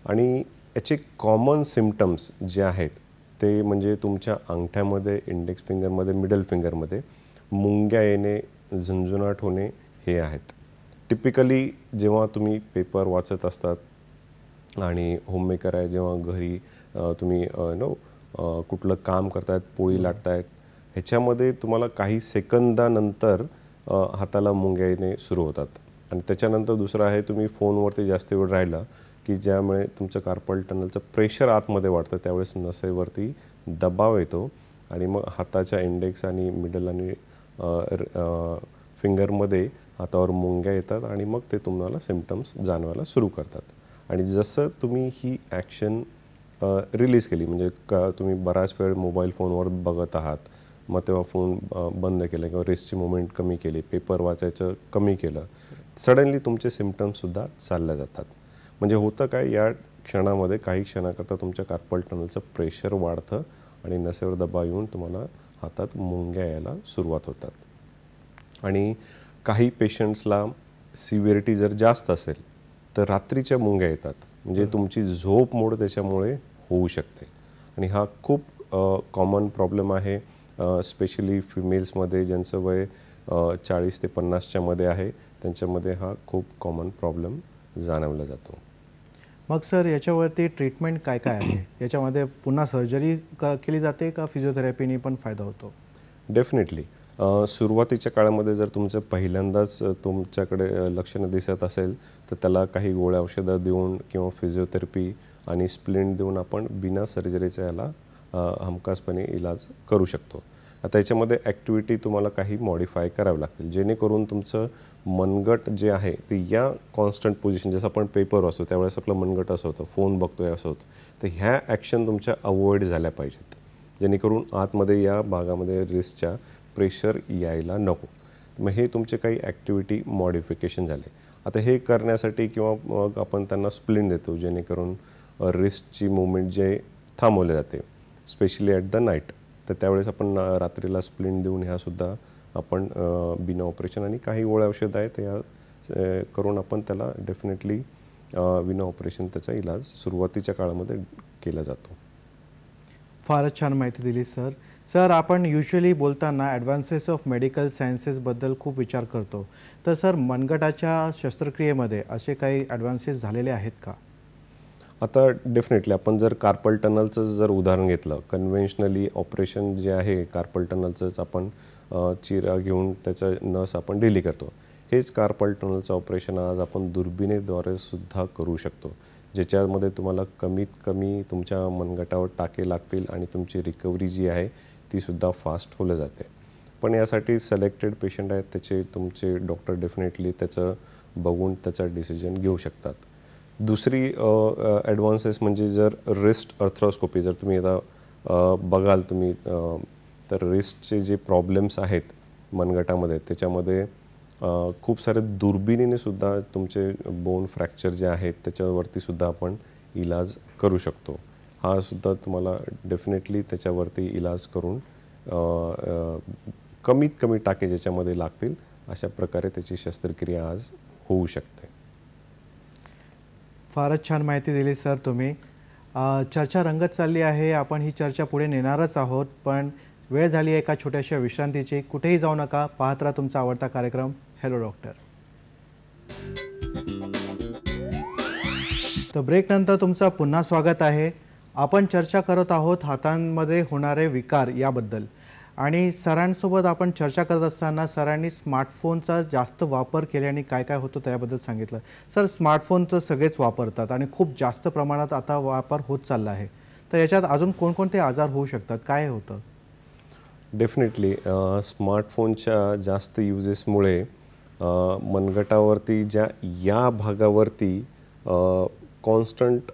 आणि याचे कॉमन सिम्पटम्स जे आहेत ते म्हणजे तुमच्या अंगठ्यामध्ये, इंडेक्स फिंगरमध्ये, मिडल फिंगरमध्ये मुंग्या येणे, झुंझुनाट होणे हे आहेत. टिपिकली जेव्हा तुम्ही पेपर वाचत असतात आणि होममेकर आहे, जेव्हा घरी तुम्ही कुठलं काम करतायत, पोळी लाटतायत, ह्याच्यामध्ये तुम्हाला काही सेकंदानंतर हाताला मुंग्या येणे सुरू होतात. आणि त्याच्यानंतर दुसरं आहे, तुम्ही फोनवरती जास्त वेळ राहिला की ज्यामुळे तुमचं कार्पल टनलचं प्रेशर आतमध्ये वाढतं, त्यावेळेस नसेवरती दबाव येतो आणि मग हाताच्या इंडेक्स आणि मिडल आणि फिंगरमध्ये हातावर मुंग्या येतात आणि मग ते तुम्हाला सिम्पटम्स जाणवायला सुरू करतात. आणि जसं तुम्ही ही ॲक्शन रिलीज केली, म्हणजे तुम्ही बराच वेळ मोबाईल फोनवर बघत आहात, मग तेव्हा फोन बंद केला किंवा रिस्टची मुवमेंट कमी केली, पेपर वाचायचं कमी केलं, सडनली तुमचे सिम्पटम्ससुद्धा चालल्या जातात. म्हणजे होतं काय, या क्षणामध्ये काही क्षणाकरता तुमच्या कार्पल टनलचं प्रेशर वाढतं आणि नसेवर दबाव येऊन तुम्हाला हातात मुंग्या यायला सुरुवात होतात. आणि काही पेशंट्सला सिव्हिरिटी जर जास्त असेल तर रात्रीच्या मुंग्या येतात, म्हणजे तुमची झोप मोड त्याच्यामुळे होऊ शकते. आणि हा खूप कॉमन प्रॉब्लेम आहे, स्पेशली फिमेल्समध्ये ज्यांचं वय 40 ते 50च्या मध्ये आहे, त्यांच्यामध्ये हा खूप कॉमन प्रॉब्लेम जाणवला जातो. मग सर याच्यावरती ट्रीटमेंट काय काय आहे? याच्यामध्ये पुन्हा सर्जरी केली जाते का फिजिओथेरपीने पण फायदा होतो? डेफिनेटली सुरुवातीच्या काळामध्ये जर तुमचं पहिल्यांदाच तुमच्याकडे लक्षणं दिसत असेल तर त्याला काही गोळ्या औषधं देऊन किंवा फिजिओथेरपी आणि स्प्लिंट देऊन आपण बिना सर्जरीचा याला हमखासपणे इलाज करू शकतो. आता याच्यामध्ये ॲक्टिव्हिटी तुम्हाला काही मॉडिफाय करावं लागतील, जेणेकरून तुमचं मनगट जे आहे ते या कॉन्स्टंट पोझिशन, जसं आपण पेपर असतो त्यावेळेस आपलं मनगट असं होतं, फोन बघतोय असं होतं, तर ह्या ॲक्शन तुमच्या अवॉइड झाल्या पाहिजेत, जेणेकरून आतमध्ये या भागामध्ये रिस्टच्या प्रेशर यायला नको. मग हे तुमचे काही ॲक्टिव्हिटी मॉडिफिकेशन झाले. आता हे करण्यासाठी किंवा मग आपण त्यांना स्प्लिंट देतो, जेणेकरून रिस्टची मुवमेंट जे थांबवले जाते, स्पेशली ॲट द नाईट. तर त्यावेळेस आपण रात्रीला स्प्लिंट देऊन ह्यासुद्धा आपण बिना ऑपरेशन आणि काही गोळ्या औषध आहेत या करून आपण त्याला डेफिनेटली बिना ऑपरेशन त्याचा इलाज सुरुवातीच्या काळामध्ये केला जातो. फारच छान माहिती दिली सर. सर आपण युजली बोलताना ॲडव्हान्सेस ऑफ मेडिकल सायन्सेसबद्दल खूप विचार करतो, तर सर मनगटाच्या शस्त्रक्रियेमध्ये असे काही ॲडव्हान्सेस झालेले आहेत का? आता डेफिनेटली आपण जर कार्पल टनलचं जर उदाहरण घेतलं, कन्व्हेन्शनली ऑपरेशन जे आहे कार्पल टनलचंच आपण चिरा घेऊन त्याचं नस आपण डिली करतो. हेच कार्पल टनलचं ऑपरेशन आज आपण दुर्बिणीद्वारे सुद्धा करू शकतो, ज्याच्यामध्ये तुम्हाला कमीत कमी तुमच्या मनगटावर टाके लागतील आणि तुमची रिकव्हरी जी आहे तीसुद्धा फास्ट होलं जाते. पण यासाठी सिलेक्टेड पेशंट आहेत, त्याचे तुमचे डॉक्टर डेफिनेटली त्याचं बघून त्याचा डिसिजन घेऊ शकतात. दुसरी ॲडव्हान्सेस म्हणजे जर रिस्ट अर्थ्रोस्कोपी जर तुम्ही आता बघाल तुम्ही तर रिस्टचे जे प्रॉब्लेम्स आहेत मनगटामध्ये त्याच्यामध्ये खूप सारे दुर्बिणीने सुद्धा तुमचे बोन फ्रॅक्चर जे आहेत त्याच्यावरती सुद्धा आपण इलाज करू शकतो. हा सुद्धा तुम्हाला डेफिनेटली त्याच्यावरती इलाज करून कमीत कमी टाके ज्याच्यामध्ये लागतील अशा प्रकारे त्याची शस्त्रक्रिया आज होऊ शकते. फारच छान माहिती दिली सर तुम्ही. चर्चा रंगत चालली आहे. आपण ही चर्चा पुढे नेणारच आहोत, पण वेळ झाली आहे एका छोट्याशा विश्रांतीची. कुठेही जाऊ नका, पाहत राहा तुमचा आवडता कार्यक्रम हॅलो डॉक्टर. तर ब्रेकनंतर तुमचं पुन्हा स्वागत आहे. आपण चर्चा करत आहोत हातांमध्ये होणारे विकार याबद्दल, आणि सरांसोबत आपण चर्चा करत असताना सरांनी स्मार्टफोनचा जास्त वापर केल्याने काय काय होतं त्याबद्दल सांगितलं. सर, स्मार्टफोन तर सगळेच वापरतात आणि खूप जास्त प्रमाणात आता वापर होत चालला आहे, तर याच्यात अजून कोणकोणते आजार होऊ शकतात, काय होतं? डेफिनेटली स्मार्टफोनच्या जास्त युजेसमुळे मनगटावरती या भागावरती कॉन्स्टंट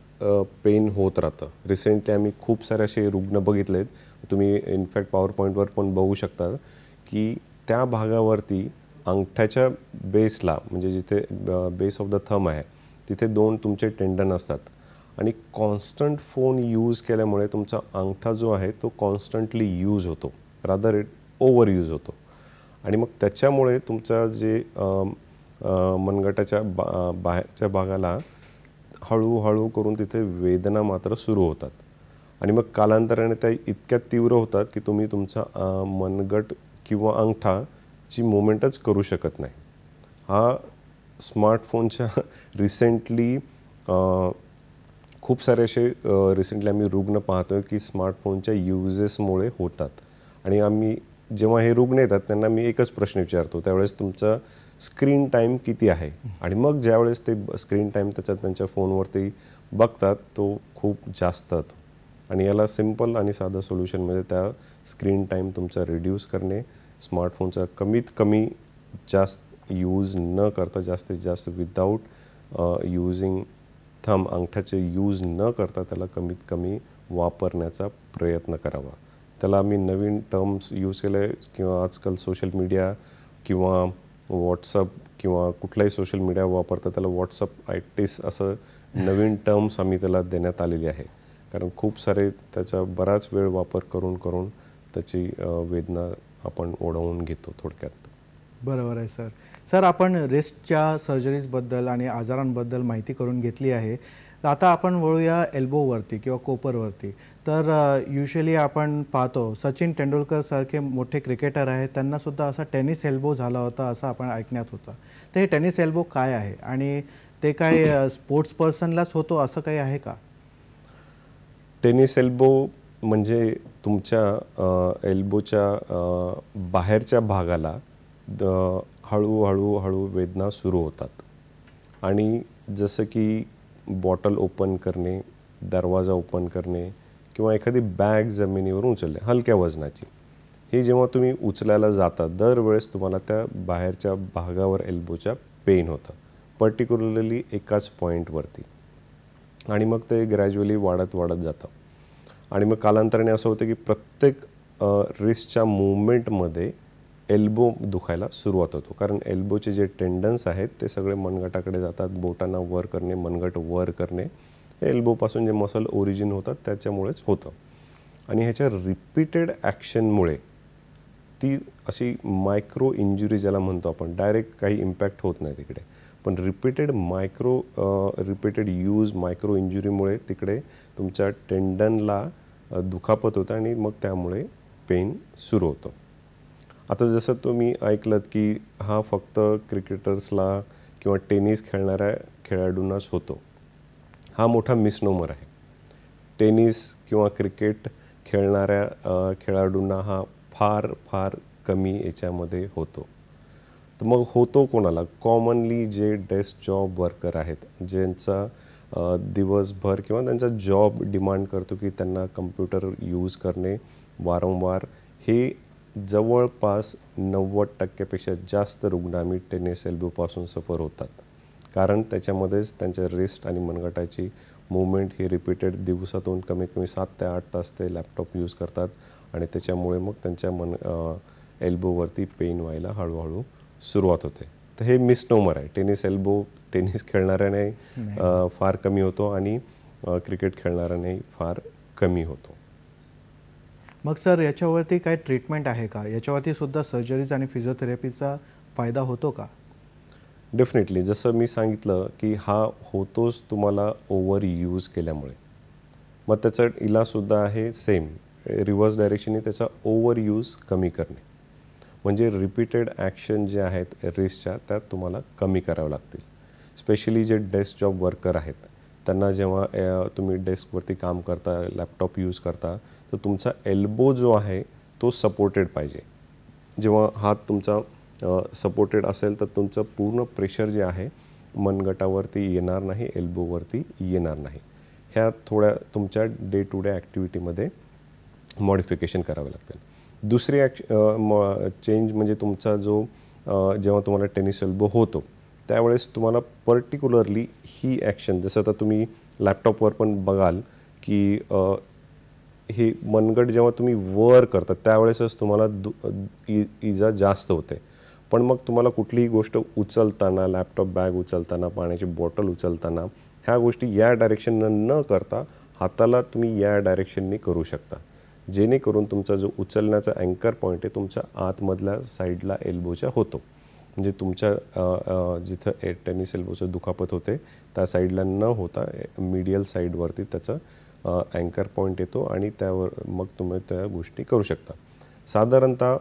पेन होत राहतं. रिसेंटली आम्ही खूप सारे असे रुग्ण बघितलेत, तुम्ही इनफॅक्ट पॉवर पॉईंटवर पण बघू शकता की त्या भागावरती अंगठ्याच्या बेसला म्हणजे जिथे बेस ऑफ द थंब आहे तिथे 2 तुमचे टेंडन असतात, आणि कॉन्स्टंट फोन यूज केल्यामुळे तुमचा अंगठा जो आहे तो कॉन्स्टंटली यूज होतो, रादर इट ओव्हर यूज होतो, आणि मग त्याच्यामुळे तुमचा जे मनगटाच्या बाहेरच्या भागाला हळूहळू करून तिथे वेदना मात्र सुरू होतात, आणि मग कालांतराने त्या इतक्या तीव्र होतात की तुम्ही तुमचा मनगट किंवा अंगठाची मुवमेंटच करू शकत नाही. हा स्मार्टफोनच्या रिसेंटली खूप सारे असे रिसेंटली आम्ही रुग्ण पाहतोय की स्मार्टफोनच्या युजेसमुळे होतात. आणि आम्ही जेव्हा हे रुग्ण येतात त्यांना मी एकच प्रश्न विचारतो, त्यावेळेस तुमचा स्क्रीन टाईम किती आहे, आणि मग ज्यावेळेस ते स्क्रीन टाईम त्यांच्या फोनवरती बघतात तो खूप जास्त होतो. आणि याला सिंपल आणि साधं सोल्युशन म्हणजे त्या स्क्रीन टाईम तुमचा रिड्यूस करणे, स्मार्टफोनचा कमीत कमी जास्त यूज न करता, जास्तीत जास्त विदाऊट यूजिंग थंब अंगठ्याचे यूज न करता त्याला कमीत कमी वापरण्याचा प्रयत्न करावा. त्याला आम्ही नवीन टर्म्स यूज केले, किंवा आजकाल सोशल मीडिया किंवा व्हॉट्सअप किंवा कुठलाही सोशल मीडिया वापरता त्याला व्हॉट्सअप असं नवीन टर्म्स आम्ही त्याला देण्यात आलेली आहे, कारण खूप सारे त्याचा बराच वेळ वापर करून त्याची वेदना आपण ओढवून घेतो थोडक्यात. बरोबर आहे सर. सर, आपण रिस्टच्या सर्जरीजबद्दल आणि आजारांबद्दल माहिती करून घेतली आहे. आता आपण वळूया एल्बोवरती किंवा कोपरवरती. तर युजली आपण पाहतो सचिन तेंडुलकर सारखे मोठे क्रिकेटर आहेत, त्यांनासुद्धा असा टेनिस एल्बो झाला होता असं आपण ऐकण्यात होतं. तर हे टेनिस एल्बो काय आहे आणि ते काय स्पोर्ट्स पर्सनलाच होतो असं काही आहे का? टेनिस एल्बो म्हणजे तुमच्या एल्बोच्या बाहेरच्या भागाला हळूहळू वेदना सुरू होतात, आणि जसं की बॉटल ओपन करणे, दरवाजा ओपन करणे, किंवा एखादी बॅग जमिनीवरून उचलणे हलक्या वजनाची, हे जेव्हा तुम्ही उचलायला जाता दरवेळेस तुम्हाला त्या बाहेरच्या भागावर एल्बोच्या पेन होतं, पर्टिक्युलरली एकाच पॉईंटवरती, आणि मग ते ग्रॅज्युअली वाढत जातं. आणि मग कालांतराने असं होतं की प्रत्येक रिस्टच्या मुवमेंटमध्ये एल्बो दुखायला सुरुवात होतो, कारण एल्बोचे जे टेंडन्स आहेत ते सगळे मनगटाकडे जातात, बोटांना वर करणे, मनगट वर करणे, हे एल्बोपासून जे मसल ओरिजिन होतात त्याच्यामुळेच होतं. आणि ह्याच्या रिपीटेड ॲक्शनमुळे ती अशी मायक्रो इंजुरी ज्याला म्हणतो आपण, डायरेक्ट काही इम्पॅक्ट होत नाही तिकडे, पण रिपीटेड यूज मायक्रो इंजुरीमुळे तिकडे तुमच्या टेंडनला दुखापत होतं, आणि मग त्यामुळे पेन सुरू होतं. आता जसं तुम्ही ऐकलत की हा फक्त क्रिकेटर्सला किंवा टेनिस खेळणाऱ्या खेळाडूंनाच होतो, हा मोठा मिसनोमर आहे. टेनिस किंवा क्रिकेट खेळणाऱ्या खेळाडूंना हा फार कमी याच्यामध्ये होतो. तर मग होतो कोणाला? कॉमनली जे डेस्क जॉब वर्कर आहेत, ज्यांचा दिवसभर किंवा त्यांचा जॉब डिमांड करतो की त्यांना कम्प्युटर यूज करणे वारंवार, हे जवळपास 90% जास्त रुग्ण आम्ही टेनिस एल्बोपासून सफर होतात. कारण त्याच्यामध्येच त्यांच्या रिस्ट आणि मनगटाची मूवमेंट ही रिपीटेड दिवसातून कमीत कमी 7 ते 8 तास ते लॅपटॉप यूज करतात आणि त्याच्यामुळे मग त्यांच्या एल्बोवरती पेन व्हायला हळूहळू सुरुवात होते. तर हे मिसनोमर आहे. टेनिस एल्बो टेनिस खेळणाऱ्याने फार कमी होतो आणि क्रिकेट खेळणाऱ्याने फार कमी होतो. मग सर याच्यावरती काय ट्रीटमेंट आहे का? याच्यावरती सुद्धा सर्जरीज आणि फिजिओथेरपीचा फायदा होतो का? डेफिनेटली. जसं मी सांगितलं की हा होतोच तुम्हाला ओव्हर यूज केल्यामुळे. मग त्याचा इलाजसुद्धा आहे सेम, रिव्हर्स डायरेक्शनने त्याचा ओव्हर यूज कमी करणे. म्हणजे रिपीटेड ॲक्शन जे आहेत रिस्टच्या त्या तुम्हाला कमी कराव्या लागतील. स्पेशली जे डेस्क जॉब वर्कर आहेत त्यांना जेव्हा तुम्ही डेस्कवरती काम करता, लॅपटॉप यूज करता, तर तुमचा एल्बो जो आहे तो सपोर्टेड पाहिजे. जेव्हा हात तुमचा सपोर्टेड असेल तर तुमचं पूर्ण प्रेशर जे आहे मनगटावरती येणार नाही, एल्बोवरती येणार नाही. ह्या थोड्या तुमच्या डे टू डे ॲक्टिव्हिटीमध्ये मॉडिफिकेशन करावे लागतील. दुसरी चेंज म्हणजे तुमचा जो जेव्हा तुम्हाला टेनिस एल्बो होतो त्यावेळेस तुम्हाला पर्टिक्युलरली ही ॲक्शन, जसं आता तुम्ही लॅपटॉपवर पण बघाल की हे मनगट जेव्हा तुम्ही वर करता त्यावेळेसच तुम्हाला इजा जास्त होते. पण मग तुम्हाला कुठलीही गोष्ट उचलताना, लॅपटॉप बॅग उचलताना, पाण्याची बॉटल उचलताना ह्या गोष्टी या डायरेक्शननं न करता हाताला तुम्ही या डायरेक्शनने करू शकता, जेणेकरून तुमचा जो उचलण्याचा अँकर पॉईंट आहे तुमच्या आतमधल्या साईडला एल्बोच्या होतो. म्हणजे तुमच्या जिथं टेनिस एल्बोचं दुखापत होते त्या साईडला न होता मीडियल साईडवरती त्याचं अँकर पॉईंट येतो आणि त्यावर मग तुम्ही त्या गोष्टी करू शकता. साधारणतः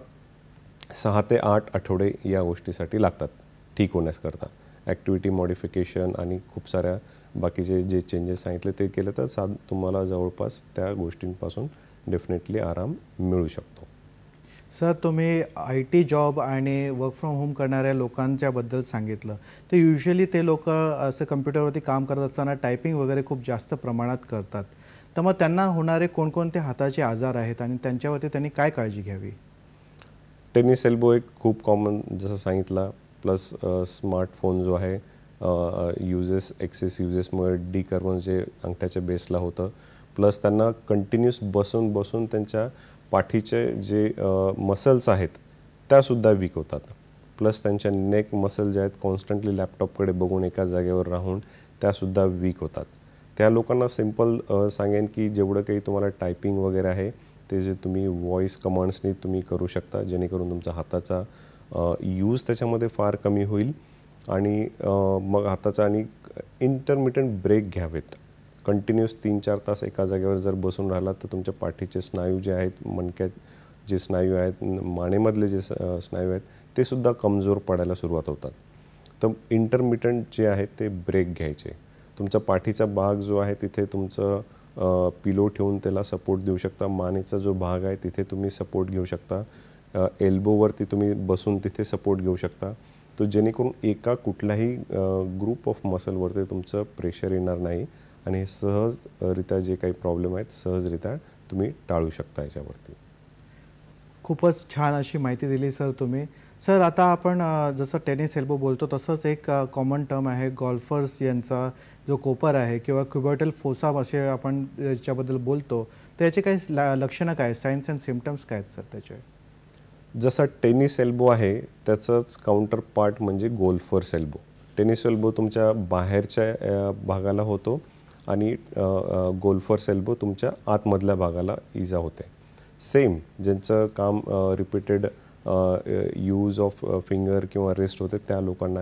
6 ते 8 आठवडे या गोष्टीसाठी लागतात ठीक होण्याकरता. ॲक्टिव्हिटी मॉडिफिकेशन आणि खूप साऱ्या बाकीचे जे चेंजेस सांगितले ते केलं तर तुम्हाला जवळपास त्या गोष्टींपासून डेफिनेटली आराम मिळू शकतो. सर तुम्ही IT जॉब आणि वर्क फ्रॉम होम करणाऱ्या लोकांच्याबद्दल सांगितलं, तर युजली ते लोक असं कम्प्युटरवरती काम करत असताना टायपिंग वगैरे खूप जास्त प्रमाणात करतात. तर मग त्यांना होणारे कोणकोणते हाताचे आजार आहेत आणि त्यांच्यावरती त्यांनी काय काळजी घ्यावी? टेनिस एल्बो एक खूप कॉमन जसं सांगितलं, प्लस स्मार्टफोन जो आहे एक्सेस युजेसमुळे डिकर्वन्स जे अंगठ्याच्या बेसला होतं, प्लस त्यांना कंटिन्यूस बसून बसून त्यांच्या पाठीचे जे मसल्स आहेत त्यासुद्धा वीक होतात. प्लस त्यांच्या नेक मसल जे आहेत कॉन्स्टंटली लॅपटॉपकडे बघून एका जागेवर राहून त्यासुद्धा वीक होतात. त्या लोकांना सिम्पल सांगेन की जेवढं काही तुम्हाला टायपिंग वगैरे आहे ते जे तुम्ही व्हॉईस कमांड्सनी तुम्ही करू शकता, जेणेकरून तुमचा हाताचा यूज त्याच्यामध्ये फार कमी होईल. आणि मग हाताचा आणि इंटरमिटंट ब्रेक घ्यावेत. कंटिन्यूस 3-4 तास एका जागेवर जर बसून राहिलात तर तुमच्या पाठीचे स्नायू जे आहेत, मणक्यात जे स्नायू आहेत, मानेमधले जे स्नायू आहेत ते सुद्धा कमजोर पडायला सुरुवात होतात. तर इंटरमिटंट जे आहेत ते ब्रेक घ्यायचे. तुमचा पाठीचा भाग जो आहे तिथे तुमचं पिलो ठेवून त्याला सपोर्ट देऊ शकता. मानेचा जो भाग आहे तिथे तुम्ही सपोर्ट घेऊ शकता. एल्बोवरती तुम्ही बसून तिथे सपोर्ट घेऊ शकता. तो जेणेकरून एका कुठल्याही ग्रुप ऑफ मसलवरती तुमचं प्रेशर येणार नाही आणि सहजरित्या जे काही प्रॉब्लेम आहेत सहजरित्या तुम्ही टाळू शकता याच्यावरती. खूपच छान अशी माहिती दिली सर तुम्ही. सर आता आपण जसं टेनिस एल्बो बोलतो तसंच एक कॉमन टर्म आहे गॉल्फर्स यांचा जो कोपर आहे किंवा क्युबर्टल फोसा असे आपण याच्याबद्दल बोलतो, तर याचे काही लक्षणं काय, सायन्स अँड सिम्पटम्स काय आहेत सर त्याचे? जसा टेनिस एल्बो आहे त्याचंच काउंटर पार्ट म्हणजे गोल्फर्स एल्बो. टेनिस एल्बो तुमच्या बाहेरच्या भागाला होतो आणि गोल्फर्स एल्बो तुमच्या आतमधल्या भागाला इजा होते. सेम ज्यांचं काम रिपीटेड यूज ऑफ फिंगर किंवा रिस्ट होते त्या लोकांना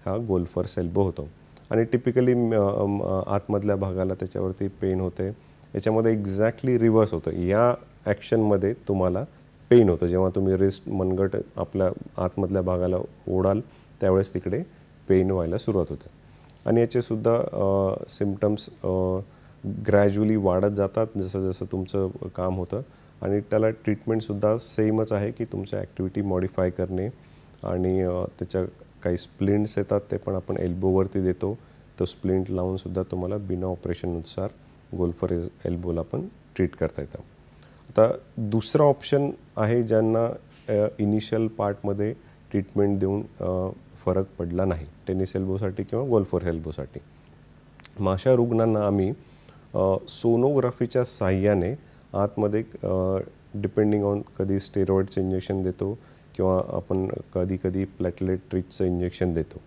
हा गोल्फर्स एल्बो होतो. आणि टिपिकली आतमधल्या भागाला त्याच्यावरती पेन होते. याच्यामध्ये एक्झॅक्टली रिव्हर्स होतं. या ॲक्शनमध्ये तुम्हाला पेन होतं जेव्हा तुम्ही रिस्ट मनगट आपल्या आतमधल्या भागाला ओढाल त्यावेळेस तिकडे पेन व्हायला सुरुवात होते. आणि याचेसुद्धा सिम्पटम्स ग्रॅज्युअली वाढत जातात जसं जसं तुमचं काम होतं. आणि त्याला ट्रीटमेंटसुद्धा सेमच आहे की तुमच्या ॲक्टिव्हिटी मॉडिफाय करणे आणि त्याच्या काही स्प्लिंट्स येतात ते पण आपण एल्बोवरती देतो. तो स्प्लिंट लावूनसुद्धा तुम्हाला बिना ऑपरेशननुसार गोल्फर एल्बोला पण ट्रीट करता येतं. आता दुसरा ऑप्शन आहे ज्यांना इनिशियल पार्टमध्ये ट्रीटमेंट देऊन फरक पडला नाही टेनिस एल्बोसाठी किंवा गोल्फर एल्बोसाठी. मग अशा रुग्णांना आम्ही सोनोग्राफीच्या साहाय्याने आतमध्ये डिपेंडिंग ऑन कधी स्टेरॉइडचं इंजेक्शन देतो किंवा आपण कधी कधी प्लॅटलेट रिचचं इंजेक्शन देतो.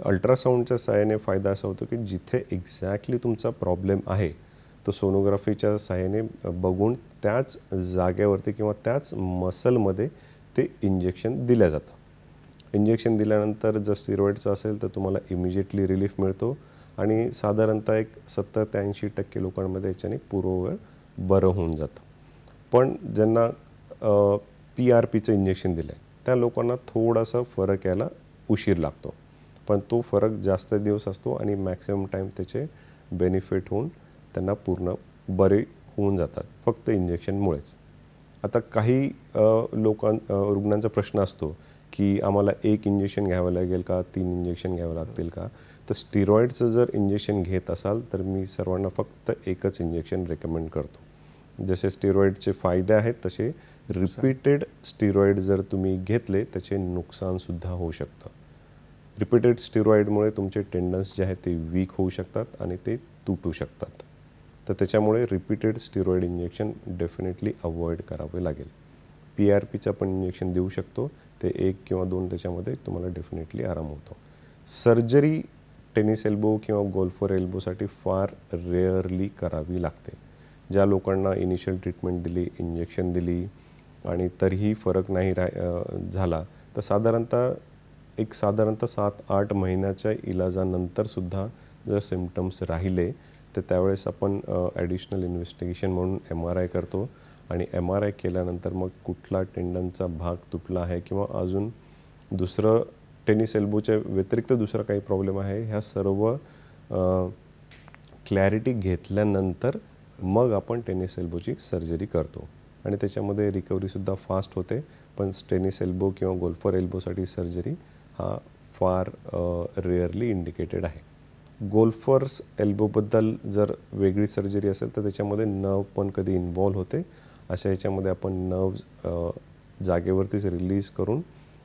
अल्ट्रासाऊंडच्या साहाय्याने फायदा असा होतो की जिथे एक्झॅक्टली तुमचा प्रॉब्लेम आहे तो सोनोग्राफीच्या साहाय्याने बघून त्याच जागेवरती किंवा त्याच मसलमध्ये ते इंजेक्शन दिलं जातं. इंजेक्शन दिल्यानंतर जर स्टिरॉइडचं असेल तर तुम्हाला इमिजिएटली रिलीफ मिळतो आणि साधारणतः एक 70 ते 80% लोकांमध्ये याच्याने पूर्ववेळ बरं होऊन जातं. पण ज्यांना PRPचं इंजेक्शन दिलं आहे त्या लोकांना थोडासा फरक यायला उशीर लागतो, पण तो फरक जास्त दिवस असतो आणि मॅक्सिमम टाईम त्याचे बेनिफिट होऊन त्यांना पूर्ण बरे होऊन जातात फक्त इंजेक्शनमुळेच. आता काही रुग्णांचा प्रश्न असतो की आम्हाला 1 इंजेक्शन घ्यावं लागेल का, 3 इंजेक्शन घ्यावं लागतील का. तर स्टिरॉइडचं जर इंजेक्शन घेत असाल तर मी सर्वांना फक्त एकच इंजेक्शन रेकमेंड करतो. जसे स्टिरॉइडचे फायदे आहेत तसे रिपीटेड स्टिरॉइड जर तुम्ही घेतले त्याचे नुकसानसुद्धा होऊ शकतं. रिपीटेड स्टिरॉइडमुळे तुमचे टेंडन्स जे आहेत ते वीक होऊ शकतात आणि ते तुटू शकतात. तर त्याच्यामुळे repeated steroid injection definitely avoid करावे लागेल. PRPचं पण इंजेक्शन देऊ शकतो, ते 1 किंवा 2 त्याच्यामध्ये तुम्हाला डेफिनेटली आराम होतो. सर्जरी टेनिस एल्बो किंवा गोल्फर एल्बोसाठी फार रेअरली करावी लागते. ज्या लोकांना इनिशियल ट्रीटमेंट दिली, इंजेक्शन दिली आणि तरीही फरक नाही झाला तर साधारणतः 7-8 महिन्याच्या इलाजानंतरसुद्धा जर सिम्पटम्स राहिले तर त्यावेळेस आपण ॲडिशनल इन्व्हेस्टिगेशन म्हणून MRI करतो आणि MRI केल्यानंतर मग कुठला टेंडनचा भाग तुटला आहे किंवा अजून दुसरं टेनिस एल्बोच्या व्यतिरिक्त दुसरा काही प्रॉब्लेम आहे ह्या सर्व क्लॅरिटी घेतल्यानंतर मग आपण टेनिस एल्बोची सर्जरी करतो आणि त्याच्यामध्ये रिकव्हरीसुद्धा फास्ट होते. पण टेनिस एल्बो किंवा गोल्फर एल्बोसाठी सर्जरी हा फार रेअरली इंडिकेटेड आहे. गोल्फर्स एल्बोबद्दल जर वेगळी सर्जरी असेल तर त्याच्यामध्ये नर्व पण कधी इन्व्हॉल्व होते. अशा ह्याच्यामध्ये आपण नर्व्ज जागेवरतीच रिलीज करून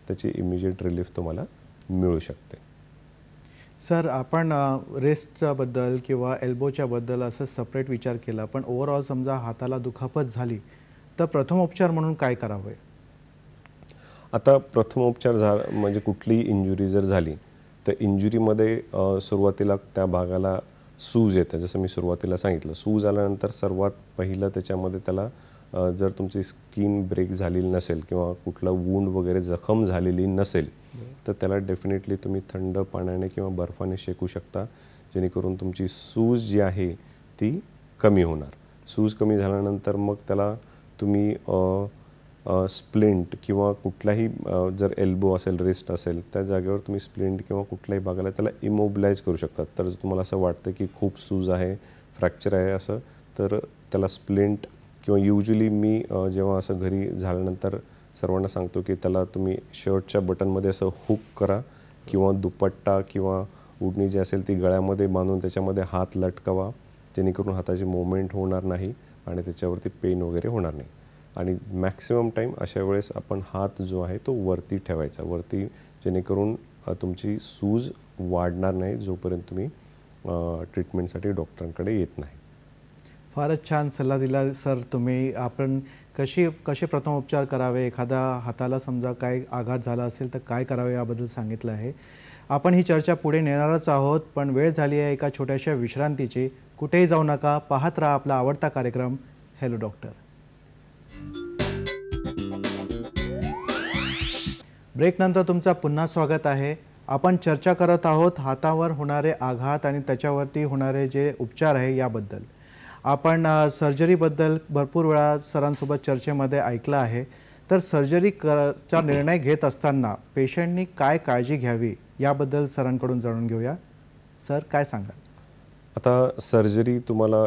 त्याची इमिजिएट रिलीफ तुम्हाला मिळू शकते. सर, आपण रेस्टच्याबद्दल किंवा एल्बोच्याबद्दल असं सेपरेट विचार केला, पण ओव्हरऑल समजा हाताला दुखापत झाली तर प्रथमोपचार म्हणून काय करावे? आता प्रथमोपचार म्हणजे कुठलीही इंजुरी जर झाली तर इंजुरीमध्ये सुरुवातीला त्या भागाला सूज येते. जसं मी सुरुवातीला सांगितलं, सूज आल्यानंतर सर्वात पहिलं त्याच्यामध्ये त्याला जर तुमची स्किन ब्रेक झालेली नसेल किंवा कुठला वूंड वगैरे जखम झालेली नसेल तर त्याला डेफिनेटली तुम्ही थंड पाण्याने किंवा बर्फाने शेकू शकता, जेणेकरून तुमची सूज जी आहे ती कमी होणार. सूज कमी झाल्यानंतर मग त्याला तुम्ही स्प्लिंट किंवा कुठलाही जर एल्बो असेल, रिस्ट असेल, त्या जागेवर तुम्ही स्प्लिंट किंवा कुठल्याही भागाला त्याला इमोबिलाइज करू शकतात. तर तुम्हाला असं वाटतं की खूप सूज आहे, फ्रॅक्चर आहे असं, तर त्याला स्प्लिंट किंवा युजली मी जेव्हा असं घरी झाल्यानंतर सर्वांना सांगतो की त्याला तुम्ही शर्टच्या बटनमध्ये असं हुक करा किंवा दुपट्टा किंवा उडणी जी असेल ती गळ्यामध्ये बांधून त्याच्यामध्ये हात लटकवा, जेणेकरून हाताची मूवमेंट होणार नाही आणि त्याच्यावरती पेन वगैरे होणार नाही. आणि मॅक्सिमम टाईम अशा वेळेस आपण हात जो आहे तो वरती ठेवायचा, वरती, जेणेकरून तुमची सूज वाढणार नाही जोपर्यंत तुम्ही ट्रीटमेंटसाठी डॉक्टरांकडे येत नाही. फारच छान सल्ला दिला सर तुम्ही. आपण कसे प्रथमोपचार करावे, एखादा हाताला समजा काय आघात झाला असेल तर काय करावे याबद्दल सांगितलं आहे. आपण ही चर्चा पुढे नेणारच आहोत, पण वेळ झाली आहे एका छोट्याशा विश्रांतीची. कुठेही जाऊ नका, पाहत राहा आपला आवडता कार्यक्रम हॅलो डॉक्टर. ब्रेकनंतर तुमचं पुन्हा स्वागत आहे. आपण चर्चा करत आहोत हातावर होणारे आघात आणि त्याच्यावरती होणारे जे उपचार आहे याबद्दल. आपण सर्जरीबद्दल भरपूर वेळा सरांसोबत चर्चेमध्ये ऐकलं आहे. तर सर्जरीचा निर्णय घेत असताना पेशंटनी काय काळजी घ्यावी याबद्दल सरांकडून जाणून घेऊया. सर, काय सांगाल? आता सर्जरी तुम्हाला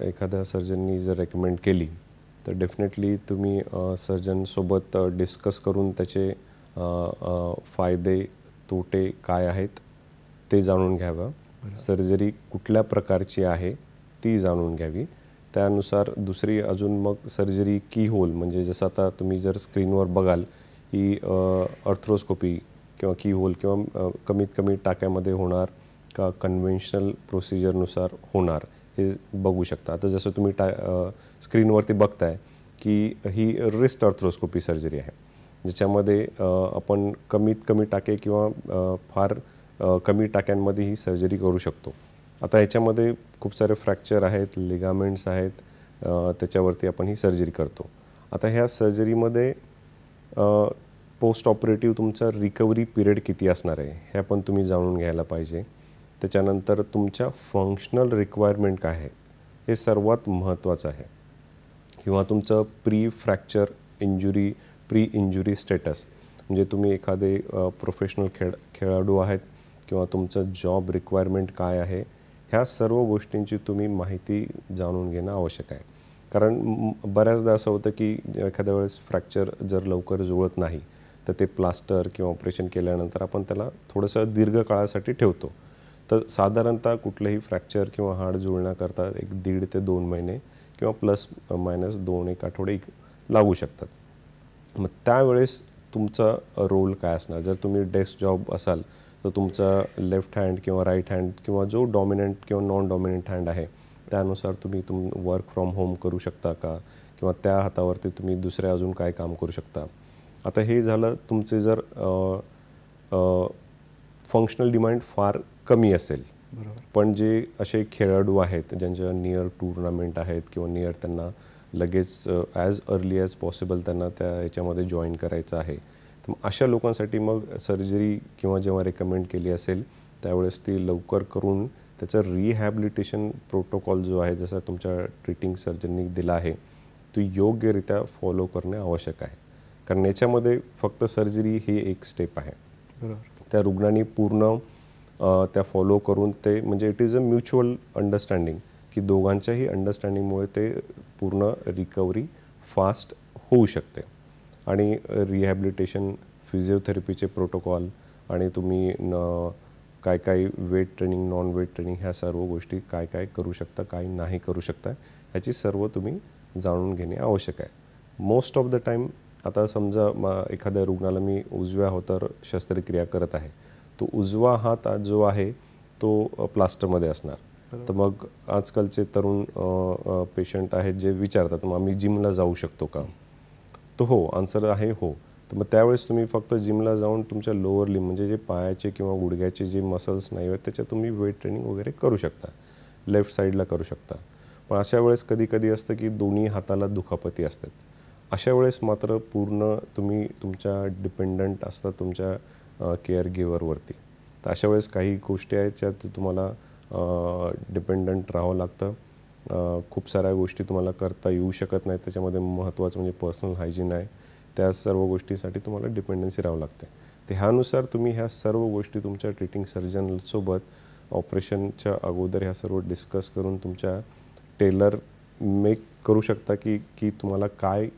एखाद्या सर्जननी जर रेकमेंड केली तर डेफिनेटली तुम्ही सर्जनसोबत डिस्कस करून त्याचे फायदे तोटे काय आहेत ते जाणून घ्यावं. सर्जरी कुठल्या प्रकारची आहे ती जाणून घ्यावी. त्यानुसार दुसरी अजून मग सर्जरी की होल, म्हणजे जसं आता तुम्ही जर स्क्रीनवर बघाल ही अर्थ्रोस्कोपी किंवा की होल किंवा कमीत कमी टाक्यामध्ये होणार का कन्व्हेन्शनल प्रोसिजरनुसार होणार हे बघू शकता. आता जसं तुम्ही स्क्रीनवरती बघताय की ही रिस्ट आर्थ्रोस्कोपी सर्जरी आहे, ज्याच्यामध्ये आपण कमीत कमी टाके किंवा फार कमी टाक्यांमध्ये ही सर्जरी करू शकतो. आता ह्याच्यामध्ये खूप सारे फ्रॅक्चर आहेत, लिगामेंट्स आहेत, त्याच्यावरती आपण ही सर्जरी करतो. आता ह्या सर्जरीमध्ये पोस्ट ऑपरेटिव्ह तुमचा रिकव्हरी पिरियड किती असणार आहे हे पण तुम्ही जाणून घ्यायला पाहिजे. त्याच्यानंतर तुमच्या फंक्शनल रिक्वायरमेंट काय आहे हे सर्वात महत्त्वाचं आहे, किंवा तुमचं pre fracture injury, pre injury status, म्हणजे तुम्ही एखादे प्रोफेशनल खेळाडू आहेत किंवा तुमचं जॉब रिक्वायरमेंट काय आहे, ह्या सर्व गोष्टींची तुम्ही माहिती जाणून घेणं आवश्यक आहे. कारण बऱ्याचदा असं होतं की एखाद्या वेळेस फ्रॅक्चर जर लवकर जुळत नाही तर ते प्लास्टर किंवा ऑपरेशन केल्यानंतर आपण त्याला थोडंसं दीर्घ काळासाठी ठेवतो. तर साधारणतः कुठलंही फ्रॅक्चर किंवा हाड जुळण्याकरता 1.5 ते 2 महिने किंवा प्लस मायनस 2-1 आठवडे लागू शकतात. मग त्यावेळेस तुमचा रोल काय असणार? जर तुम्ही डेस्क जॉब असाल तर तुमचा लेफ्ट हँड किंवा राईट हँड किंवा जो डॉमिनंट किंवा नॉन डॉमिनंट हँड आहे त्यानुसार तुम्ही वर्क फ्रॉम होम करू शकता का, किंवा त्या हातावरती तुम्ही दुसरे अजून काय काम करू शकता. आता हे झालं तुमचे जर फंक्शनल डिमांड फार कमी असेल. पण जे असे खेळाडू आहेत ज्यांच्या नियर टुर्नामेंट आहेत किंवा नियर त्यांना लगेच ॲज अर्ली ॲज पॉसिबल त्यांना त्या याच्यामध्ये जॉईन करायचं आहे, तर अशा लोकांसाठी मग सर्जरी किंवा जेव्हा रेकमेंड केली असेल त्यावेळेस ती लवकर करून त्याचं रिहॅबिलिटेशन प्रोटोकॉल जो आहे, जसा तुमच्या ट्रीटिंग सर्जननी दिला आहे, तो योग्यरित्या फॉलो करणे आवश्यक आहे. कारण याच्यामध्ये फक्त सर्जरी ही एक स्टेप आहे. त्या रुग्णांनी पूर्ण त्या फॉलो करून ते, म्हणजे it is a mutual understanding की दोघांच्याही अंडरस्टँडिंगमुळे ते पूर्ण रिकव्हरी फास्ट होऊ शकते. आणि रिहॅबिलिटेशन, फिजिओथेरपीचे प्रोटोकॉल आणि तुम्ही काय काय weight training, non weight training, ह्या सर्व गोष्टी काय काय करू शकता, काय नाही करू शकता, ह्याची सर्व तुम्ही जाणून घेणे आवश्यक आहे. मोस्ट ऑफ द टाईम आता समजा एखाद्या रुग्णाला मी उजव्या हातावर शस्त्रक्रिया करत आहे, तो उजवा हात जो आहे तो प्लास्टरमध्ये असणार. तर मग आजकालचे तरुण पेशंट आहेत जे विचारतात मग आम्ही जिमला जाऊ शकतो का, तर हो, आन्सर आहे हो. तर मग त्यावेळेस तुम्ही फक्त जिमला जाऊन तुमच्या लोअर लिम, म्हणजे जे पायाचे किंवा गुडघ्याचे जे मसल्स नाही आहेत त्याच्यात तुम्ही वेट ट्रेनिंग वगैरे करू शकता, लेफ्ट साईडला करू शकता. पण अशा वेळेस कधी कधी असतं की दोन्ही हाताला दुखापती असतात. अशा वेळेस मात्र पूर्ण तुम्ही तुमच्या डिपेंडंट असतात तुमच्या केअर गिव्हरवरती. तर अशा वेळेस काही गोष्टी आहेत ज्यात तुम्हाला डिपेंडंट राहावं लागतं. खूप साऱ्या गोष्टी तुम्हाला करता येऊ शकत नाही. त्याच्यामध्ये महत्त्वाचं म्हणजे पर्सनल हायजीन आहे. त्या सर्व गोष्टीसाठी तुम्हाला डिपेंडन्सी राहावं लागते. तर ह्यानुसार तुम्ही ह्या सर्व गोष्टी तुमच्या ट्रीटिंग सर्जनसोबत ऑपरेशनच्या अगोदर ह्या सर्व डिस्कस करून तुमच्या टेलर मेक करू शकता की तुम्हाला काय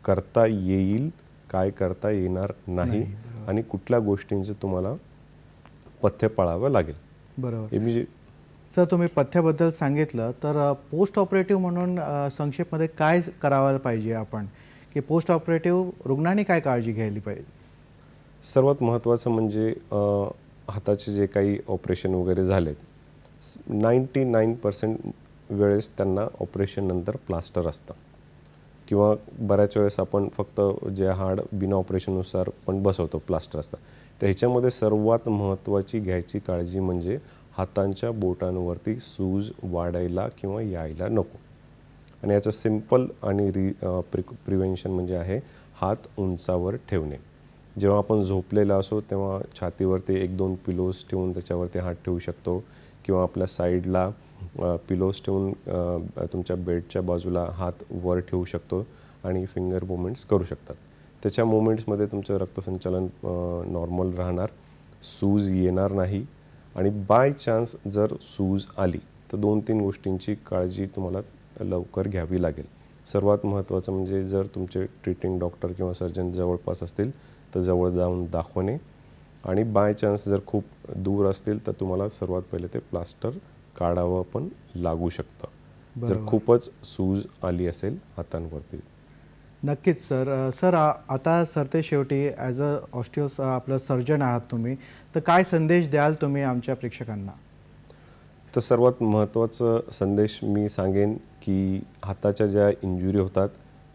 करता येईल, काय करता येणार नाही, आणि कुठल्या गोष्टींचं तुम्हाला पथ्य पाळावं लागेल. बरोबर. सर, तुम्ही पथ्याबद्दल सांगितलं, तर पोस्ट ऑपरेटिव्ह म्हणून संक्षेपमध्ये काय करायला पाहिजे आपण, की पोस्ट ऑपरेटिव्ह रुग्णांनी काय काळजी घ्यायला पाहिजे? सर्वात महत्त्वाचं म्हणजे हाताचे जे काही ऑपरेशन वगैरे झालेत, 99% वेळेस त्यांना ऑपरेशननंतर प्लास्टर असतं, किंवा बऱ्याच वेळेस आपण फक्त जे हाड बिना ऑपरेशननुसार पण बसवतो प्लास्टर असतं. तर ह्याच्यामध्ये सर्वात महत्त्वाची घ्यायची काळजी म्हणजे हातांच्या बोटांवरती सूज वाढायला किंवा यायला नको. आणि याचं सिम्पल आणि प्रिव्हेन्शन म्हणजे आहे हात उंचावर ठेवणे. जेव्हा आपण झोपलेला असो तेव्हा छातीवरती 1-2 पिलोज ठेवून त्याच्यावरती हात ठेवू शकतो, किंवा आपल्या साईडला पिलोज ठेवून तुमच्या बेडच्या बाजूला हात वर ठेवू शकतो आणि फिंगर मुवमेंट्स करू शकतात. त्याच्या मुवमेंट्समध्ये तुमचं रक्तसंचालन नॉर्मल राहणार, सूज येणार नाही. आणि बाय चान्स जर सूज आली तर 2-3 गोष्टींची काळजी तुम्हाला लवकर घ्यावी लागेल. सर्वात महत्त्वाचं म्हणजे जर तुमचे ट्रीटिंग डॉक्टर किंवा सर्जन जवळपास असतील तर जवळ जाऊन दाखवणे, आणि बाय चान्स जर खूप दूर असतील तर तुम्हाला सर्वात पहिले ते प्लास्टर काढावं पण लागू शकतं जर खूपच सूज आली असेल हातांवरती. नक्कीच सर. सर आता सरते शेवटी ॲज अ ऑस्टिओ आपलं सर्जन आहात तुम्ही, तर काय संदेश द्याल तुम्ही आमच्या प्रेक्षकांना? तर सर्वात महत्त्वाचा संदेश मी सांगेन की हाताच्या ज्या इंजुरी होतात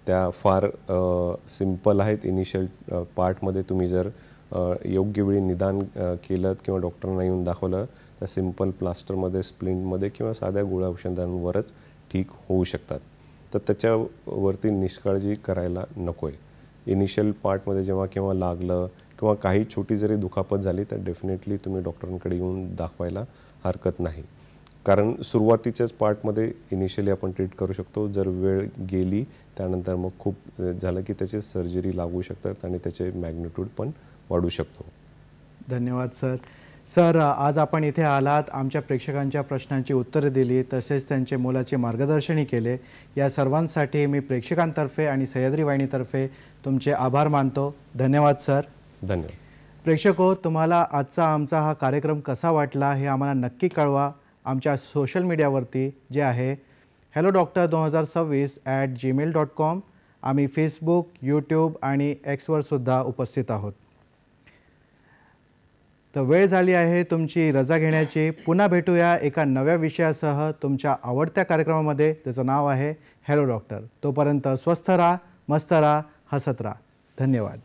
त्या फार सिंपल आहेत. इनिशियल पार्टमध्ये तुम्ही जर योग्य वेळी निदान केलं किंवा डॉक्टरांना येऊन दाखवलं तर सिंपल प्लास्टरमध्ये, स्प्लिंटमध्ये किंवा साध्या गोळ्या औषधांवरच ठीक होऊ शकतात. तर त्याच्यावरती निष्काळजी करायला नको आहे. इनिशियल पार्टमध्ये जेव्हा केव्हा लागलं किंवा काही छोटी जरी दुखापत झाली तर डेफिनेटली तुम्ही डॉक्टरांकडे येऊन दाखवायला हरकत नाही. कारण सुरुवातीच्याच पार्टमध्ये इनिशियली आपण ट्रीट करू शकतो. जर वेळ गेली त्यानंतर मग खूप झालं की त्याची सर्जरी लागू शकतात आणि त्याचे मॅग्निट्यूड पण वाढू शकतो. धन्यवाद सर. सर आज आपण इथे आलात, आमच्या प्रेक्षकांच्या प्रश्नांची उत्तरे दिली, तसेच त्यांचे मोलाचे मार्गदर्शनही केले. या सर्वांसाठी मी प्रेक्षकांतर्फे आणि सह्याद्री वाहिनीतर्फे तुमचे आभार मानतो. धन्यवाद सर. धन्यवाद. प्रेक्षको, तुम्हाला आजचा आमचा हा कार्यक्रम कसा वाटला हे आम्हाला नक्की कळवा. आमच्या सोशल मीडियावरती जे आहे hello2026@gmail.com. आम्ही फेसबुक, यूट्यूब आणि एक्सवर सुद्धा उपस्थित आहोत. तर वेळ झाली आहे तुमची रजा घेण्याची. पुन्हा भेटूया एका नव्या विषयासह तुमच्या आवडत्या कार्यक्रमामध्ये, त्याचं नाव आहे हॅलो डॉक्टर. तोपर्यंत स्वस्थ राहा, मस्त राहा, हसत राहा. धन्यवाद.